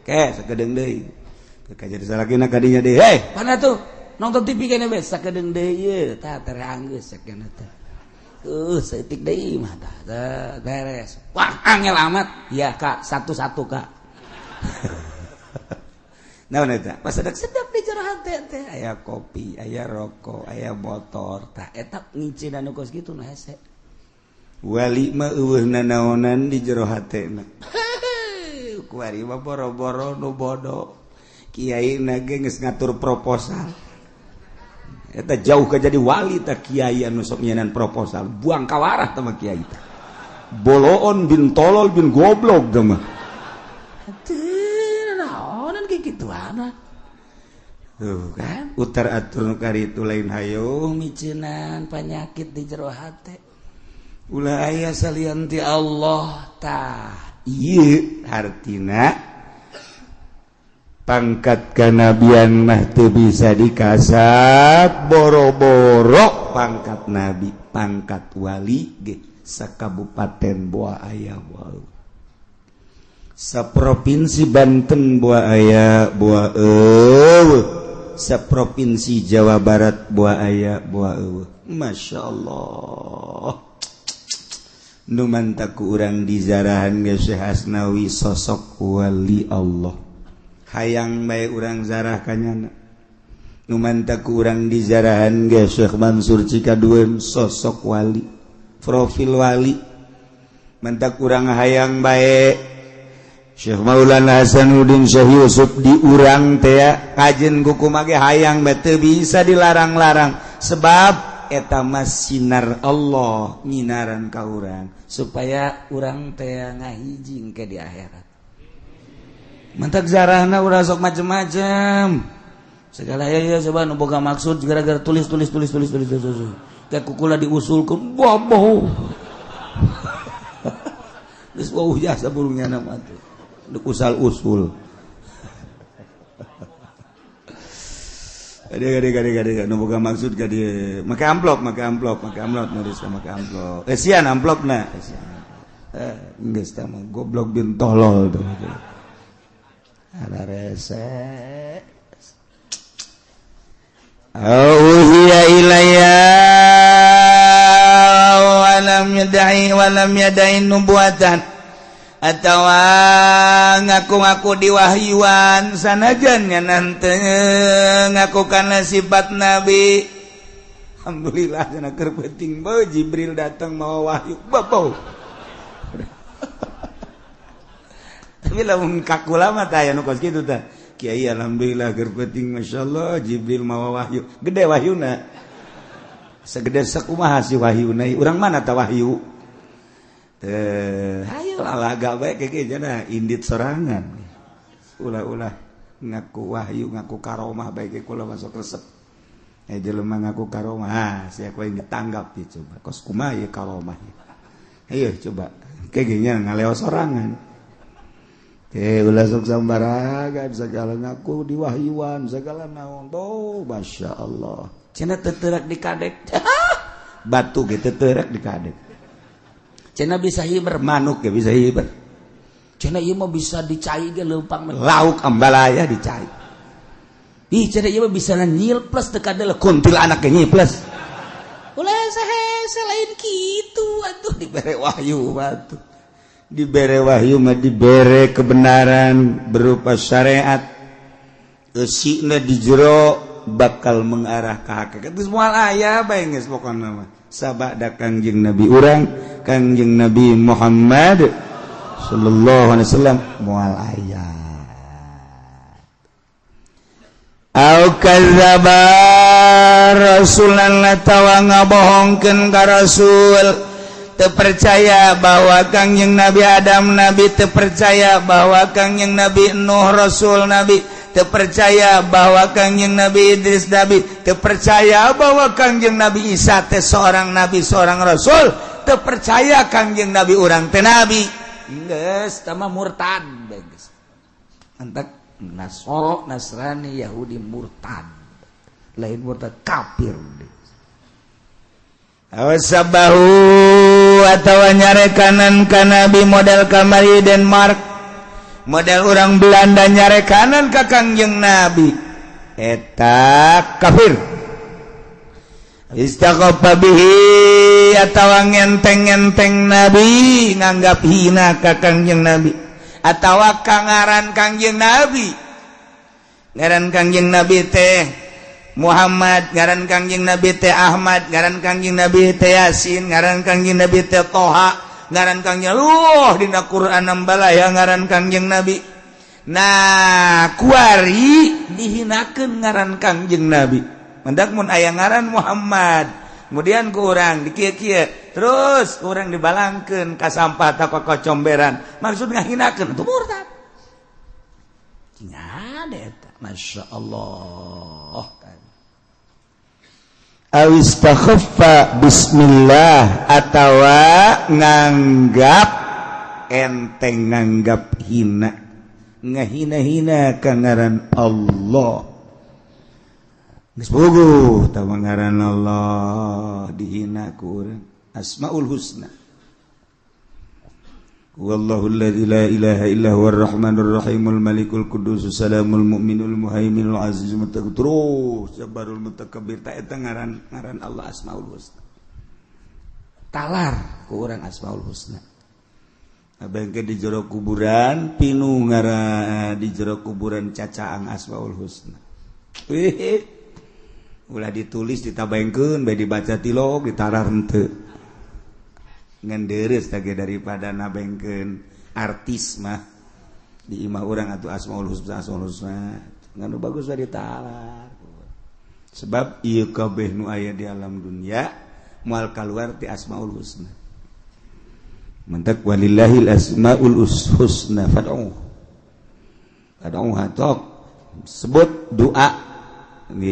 sakedeung deui kajar salakina ka dinya deui mana tuh nonton TV kene bae sakedeung deui ieu tah terang geus sakena teh setik deui mah tah beres wah angel amat ya Kak satu-satu Kak naon eta pas sedap di jero hate teh aya kopi aya rokok aya motor tah eta ngicin anu kos kitu nah hese wali mah eueuhna naonan di jero hatena kuari mah boro-boro nu bodoh kiai na ge geus ngatur proposal eta jauh ka jadi wali tah kiai anu sok nyenan proposal buang kawarah teh mah kiai teh boloon bin tolol bin goblok teh mah gitu anak tuh kan utar atur kari itu lain hayo micinan penyakit di jero hate ulah aya salian ti Allah tah ieu hartina pangkat kanabian mah teu bisa dikasap boro-boro pangkat nabi pangkat wali ge sakabupaten Boa aya wae saprovinsi Banten Boa aya Boa eueuh saprovinsi Jawa Barat Boa aya Boa eueuh Masya Allah nu mantak urang dizarahan ge Syekh Asnawi sosok wali Allah hayang bae urang zarah kanyana nu mantak urang dizarahan ge Syekh Mansur Cikadueun sosok wali profil wali mantak urang hayang bae Syekh Maulana Hasanuddin Syekh Yusuf diurang teh kajen kuku mage hayang bete bisa dilarang-larang sebab eta mah sinar Allah nyinaran ka urang supaya urang teh ngahijing ke di akhirat. Mantak zarahna urang sok macem-macem. Segala ya coba nu boga maksud gara-gara tulis. Kayak kukula diusulkeun boboh. Geus wau jasa burungnya nama tuh. Usul Gade boga maksud gade make amplop nulis make amplop sian amplopna geus tah mah goblok bin tolol tuh ada rese auhiya ilayya walam yada'i nubuatan atau ngaku-ngaku diwahyuan sanajan nyanan teu ngaku kana sifat nabi alhamdulillah cenah keur penting bae Jibril datang mawa wahyu bapau tapi lamun kakula mah tah aya nu kos kitu tah kiai alhamdulillah keur penting masyaallah Jibril mawa wahyu gede wahyuna segede sakumaha si wahyuna urang mana tah wahyu hayo lalaga bae keke jana indit sorangan ulah ngaku wahyu ngaku karomah bae ke kula masuk resep jelema ngaku karomah sia ku yang ditanggap ya coba kos kumaha ieu karomah ayo coba keke nya ngaleo sorangan ulah sok sambaraga segala ngaku diwahyuan segala naon masya Allah cenah teu teurak dikadek batu ge teu teurak dikadek cenah bisa hiber manuk ya bisa hiber cenah ieu mah bisa dicai ge leumpang lauk ambalaya dicai ih cenah ieu mah bisa nyilples teu kadel kuntilanak ge nyilples ulah sahe lain kitu atuh dibere wahyu batu dibere wahyu mah dibere kebenaran berupa syariat eusina di jero bakal mengarah ka hakikat geus moal aya bae geus pokona mah sabada kangjeng Nabi urang kangjeng Nabi Muhammad sallallahu alaihi wasallam moal aya au kadzaba rasulan tawa ngabohongkeun ka rasul teu percaya bahwa kangjeng Nabi Adam nabi teu percaya bahwa kangjeng Nabi Nuh rasul nabi teu percaya bahwa kangjeng Nabi Idris nabi teu percaya bahwa kangjeng Nabi Isa teh seorang nabi seorang rasul teu percaya kangjeng Nabi urang teh nabi geus tah mah murtad geus antak Nasoro Nasrani Yahudi murtad lain murtad kafir awasabahu atawa nyarekanan ka nabi model kamari Denmark model orang Belanda nyarekanan ka kangjeng nabi eta kafir istaqafa bihi atawa ngenteng-ngenteng nabi nganggap hina ka kangjeng nabi atawa kangaran kangjeng nabi ngaran Kangjeng Nabi teh Muhammad, ngaran Kangjeng Nabi teh Ahmad, ngaran Kangjeng Nabi teh Yasin, ngaran Kangjeng Nabi teh Toha, ngaran Kangjeng dina Quran nambalaya ngaran Kangjeng Nabi. Nah kuari dihinakeun ngaran Kangjeng Nabi mendak mun aya ngaran Muhammad kemudian ku urang dikieu-kieu terus ku urang dibalangkeun ka sampah ta kocomberan maksud ngahinakeun itu murtad ngade eta masyaallah awis takhaffa bismillah atawa nganggap enteng nganggap hina ngahina-hina ka ngaran Allah geus bogoh tah ngaran Allah dihina ku urang Asmaul Husna wallahul ladzi la ilaha illa huwar rahmanur rahimul malikul qudusus salamul mu'minul muhaiminul azizul muttaqin terus jabarul mutakabbir ta eta ngaran Allah Asmaul Husna talar ku urang Asmaul Husna abengke di jero kuburan pinu ngara di jero kuburan cacaang Asmaul Husna ulah ditulis ditabengkeun bae dibaca tilog ditarar henteu ngan deres tage daripada nabengkeun artis mah di imah urang atuh Asmaul Husna nganu bagus bae ditalar sebab ieu kabeh nu aya di alam dunya moal kaluar ti Asmaul Husna mentak walillahil asmaul husna fad'u hatok sebut doa gitu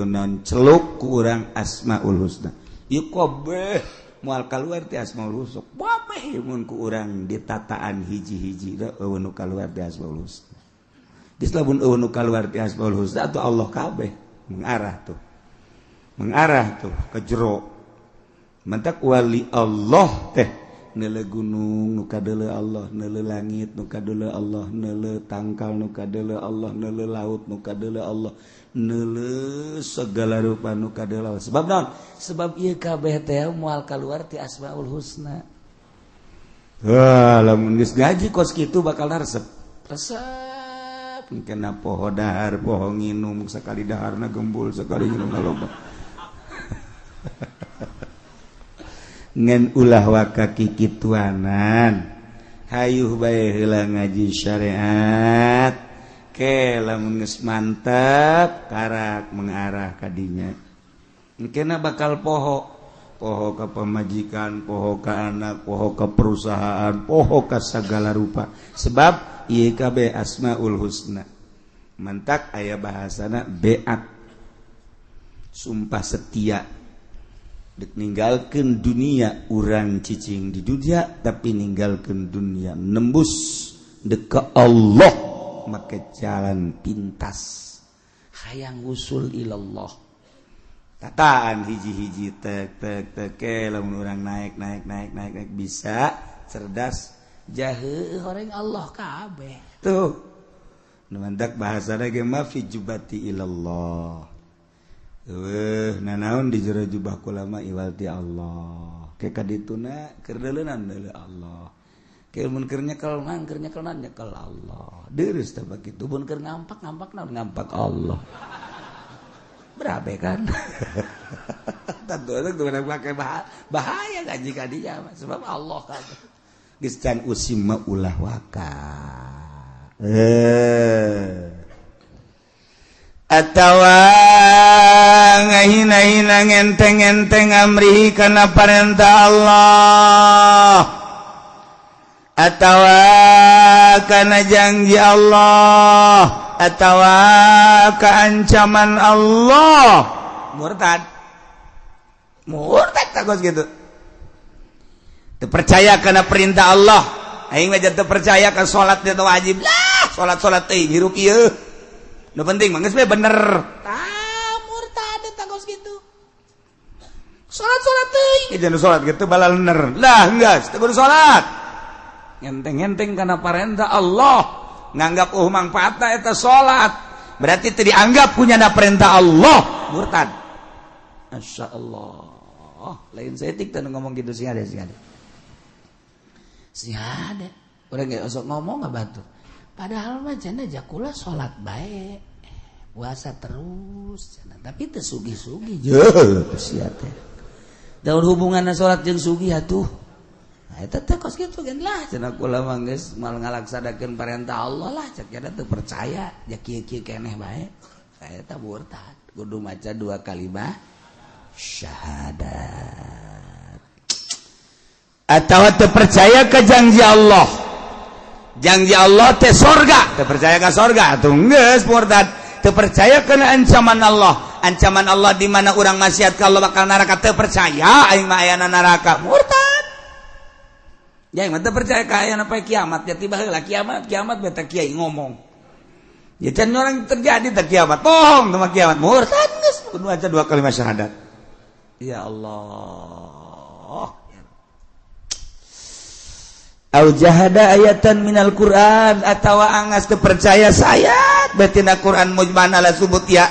non celuk ku urang Asmaul Husna ieu kabeh moal kaluar ti Asmaul Husna babeh mun ku urang ditataan hiji-hiji da eueun nu kaluar ti Asmaul Husna geus lamun eueun nu kaluar ti Asmaul Husna atuh Allah kabeh mengarah tuh ke jero mantak wali Allah teh neule gunung nu kadeuleu Allah neule langit nu kadeuleu Allah neule tangkal nu kadeuleu Allah neule laut nu kadeuleu Allah neule segala rupa nu kadeuleu Allah sebab naon sebab ieu kabeh teh moal kaluar ti Asmaul Husna lamun geus ngaji kos kitu bakal resep kena poho dahar poho nginum sakali daharna gembul sakali nginumna loba ngan ulah waka kikituanan hayuh bae heula ngaji syariat ke lamun geus mantep karak mengarah ka dinya engkena bakal poho ka pamajikan poho ka anak poho ka perusahaan poho ka sagala rupa sebab ieu kabeh Asmaul Husna mantak aya bahasana beat sumpah setia dek ninggalkeun dunia urang cicing di dunia tapi ninggalkeun dunia nembus dek ka Allah make jalan pintas hayang usul ilallah tataan hiji-hiji tek lamun urang naik bisa cerdas jaheuh horeng Allah kabeh tuh nu mandak bahasana ge ma fi jubati ilallah nanaon di jero jubah kulama iwalti Allah ke kadituna keur deuleunan deuleu Allah ke mun keur nyekel mang keur nyekelna nyekel Allah deurus teh kitu mun keur ngampak naon ngampak Allah berabe kan tentu itu pakai bahaya gaji ka dia sebab Allah kan geus can usim ulah waka atawa ngahina-hina ngenteng-ngenteng amrihi kana parentah Allah atawa kana janji Allah atawa ka ancaman Allah murtad takos gitu teu percaya kana perintah Allah aing mah teu percaya ka salat teh wajib lah salat teh hirup ieu nu penting mah geus bener murtad takos gitu salat teuing jangan salat gitu balal bener lah geus teu kudu salat ngenteng-ngenteng kana parentah Allah nganggap mangpaatna eta salat berarti teu dianggap punyana perintah Allah murtad masyaallah lain setik teh ngomong gitu sing ada urang ge osok ngomong abah tuh padahal mah cenah jakula salat bae puasa terus cenah tapi teu sugih-sugih jeuh sia teh daun hubunganna salat jeung sugih atuh eta teh kos kitu gen lah cenah kula mah geus mal ngalaksanakeun parentah Allah lah cek cenah teu percaya ya kieu-kieu keneh bae eta murtad kudu maca 2 kalimat syahadat atawa teu percaya ka janji Allah teh sorga teu percaya ka sorga atuh geus murtad teu percaya kana ancaman Allah di mana urang maksiat ka Allah bakal neraka teu percaya aing mah aya neraka murtad ya aing mah teu percaya ka aya sampai kiamat ya tiba heula kiamat beta kiai ngomong ya can orang terjadi teh kiamat bohong teh kiamat murtad geus kudu aja 2 kalimat syahadat ya Allah au jahada ayatan minal Qur'an atawa angas teu percaya sayat batina Qur'an mujmana la subut ya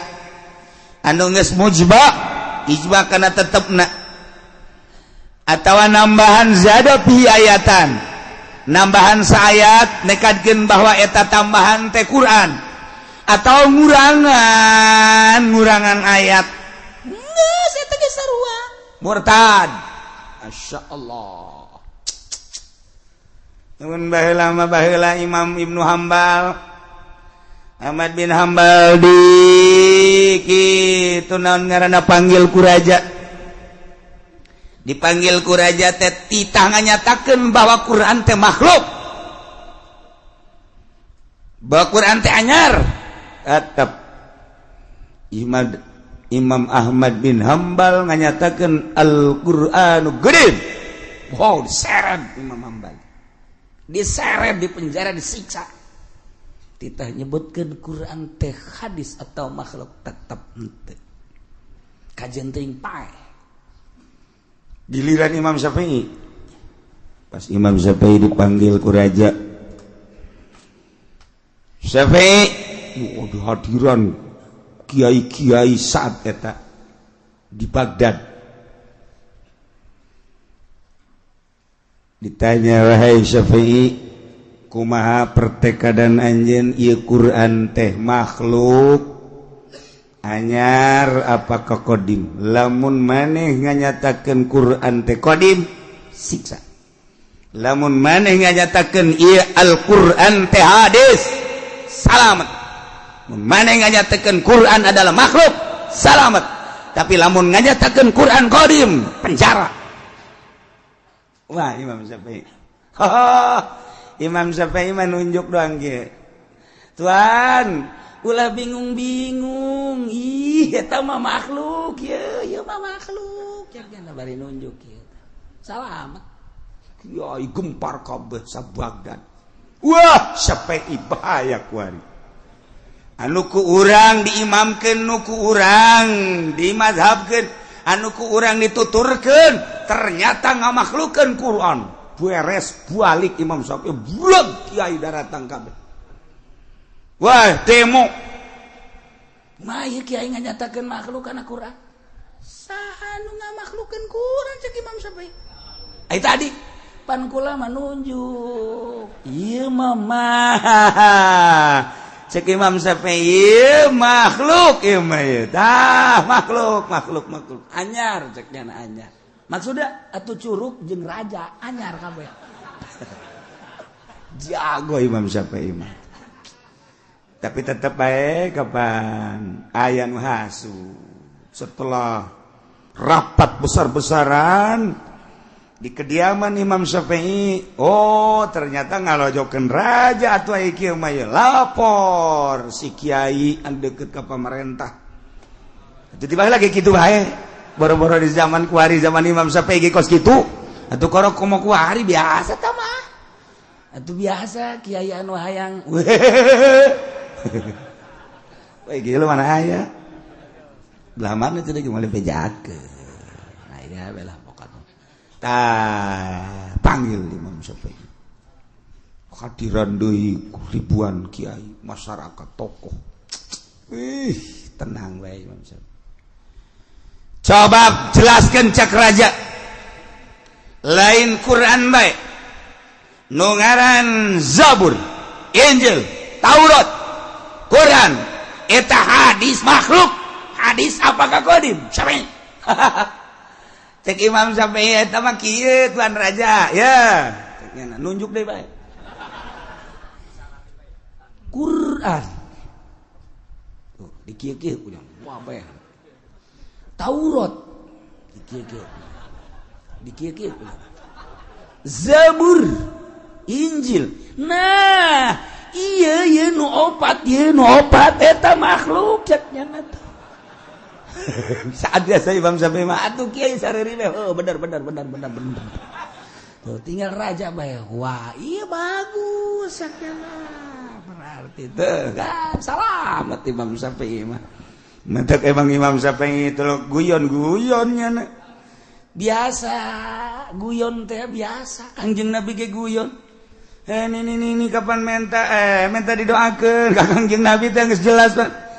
anu geus mujba ijma kana tetepna atawa nambahan zada fi ayatan nambahan saayat nekadkeun bahwa eta tambahan teh Qur'an atau ngurangan ayat geus eta ge sarua murtad masyaallah. Nun baheula Imam Ibnu Hambal Ahmad bin Hambal di kitu naon ngaranna panggil ku raja dipanggil ku raja teh titah nganyatakeun bahwa Quran teh makhluk bahwa Quran teh anyar tetep Imam Ahmad bin Hambal nganyatakeun Al-Qur'anu gede wow diseret Imam Hambal diseret di penjara disiksa titah nyebutkeun Quran teh hadis atau makhluk tetep henteu kajian teuing pae giliran Imam Syafi'i pas Imam Syafi'i dipanggil ku raja Syafi'i di hadiran kiai-kiai saat eta di Baghdad ditanya wahai Syafi'i kumaha pertekadan anjeun ieu Quran teh makhluk anyar apakah qadim lamun maneh nganyatakeun Quran teh qadim siksa lamun maneh nganyatakeun ieu Al-Qur'an teh hadis salamet mun maneh nganyatakeun Quran adalah makhluk salamet tapi lamun nganyatakeun Quran qadim penjara. Wah Imam Syafi'i Imam Syafi'i menunjuk doang ge Tuan ulah bingung-bingung ih eta mah makhluk ieu mah makhluk jangan bari nunjuk ieu salamet kiai gempar kabeh sa Baghdad wah Syafi'i bahaya kuari anu ku urang diimamkeun nu ku urang dimazhabkeun anu ku urang dituturkeun ternyata ngamakhlukeun Quran beres balik Imam Syafi'i bulag kiai daratang kabeh wah demo mah ieu kiai nganyatakeun makhluk kana Quran saha nu ngamakhlukeun Quran cek Imam Syafi'i ai tadi pan kula manunjuk ieu mah cek Imam Syafi'i makhluk ieu mah tah makhluk anyar ceknya anyar maksudnya atuh curug jeung raja anyar kabeh jago Imam Syafi'i mah tapi tetep bae kapan aya nu hasu setelah rapat besar-besaran di kediaman Imam Syafi'i oh ternyata ngalojokeun raja atuh aya kieu mah lapor si kiai anu deukeut ka pamarentah tiba lagi kitu bae boro-boro di zaman kuari zaman Imam Syafi'i ge kos kitu atuh korok komo kuari biasa tah mah atuh biasa kiai anu hayang we ge mana aya belah mana teh ge moal bejakeun aya belah tah panggil Imam Syafi'i hadiran deui ribuan kiai masyarakat tokoh tenang bae Imam Syafi'i coba jelaskan cak raja lain Quran bae nu ngaran Zabur Injil Taurat Quran eta hadis makhluk hadis apakah qadim Syafi'i cek Imam Syafi'i eta mah kieu tuan raja ya nunjuk deh bae Quran tuh dikieu-kieu punya wah bae Taurat dikieu-kieu punya Zabur Injil nah iya nu opat eta makhluk ceknya eta saat biasa Imam Syafi'i mah atuh kiai sareri we bener tuh tinggal raja bae wah iya bagus ceknya berarti teh kan salamet Imam Syafi'i mah mentek emang Imam Syafi'i itu guyon-guyonnya na. Biasa guyon teh biasa Kangjeng Nabi ge guyon ini kapan minta didoakeun ka Kangjeng Nabi teh geus jelas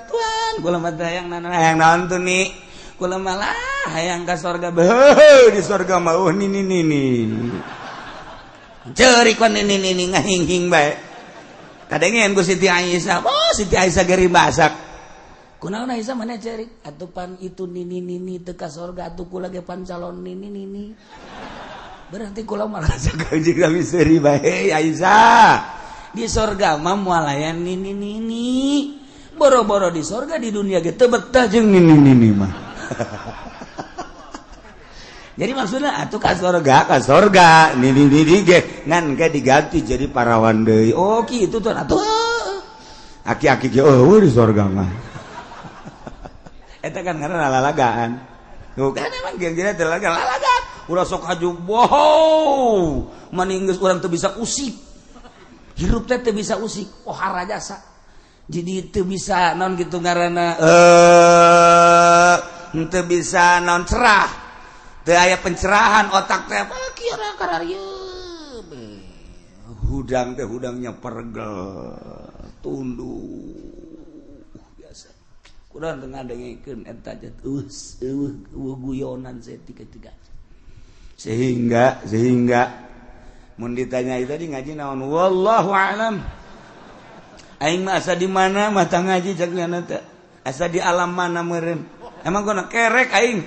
Tuan kula mah hayang naon tuh nih kula malah hayang ka surga beuh di surga mah nini ceurik kan nini ngahing-hing bae kadengen ku Siti Aisyah Siti Aisyah geri basak kunaon Aisyah mana ceurik atuh pan itu nini teu ka surga atuh kula ge pan calon nini berarti kula merasa Kangjeng Nabi seuri bae Aisyah di surga mah moal aya nini boro-boro di surga di dunia ge teu betah jeung nini mah jadi maksudnya atuh ka surga nini ge ngan ge diganti jadi parawan deui oh kitu tuh atuh aki-aki ge eueuh di surga mah eta kan ngaranna lalagaan tuh kan emang geng-gengna teh lalagaan ulah sok haju wow maninggeus urang teu bisa usik hirup teh teu bisa usik ohara jasa jadi teu bisa naon kitu ngaranna teu bisa naon cerah teu aya pencerahan otak teh kira kararieu hudang teh hudangnya pergel tunduk biasa kurang teu ngadengikeun eta jet guyonan setika-tika sehingga mun ditanyai tadi ngaji naon wallahu alam aing mah asa di mana mah tang ngaji cek asa di alam mana meureun emang gonna kerek aing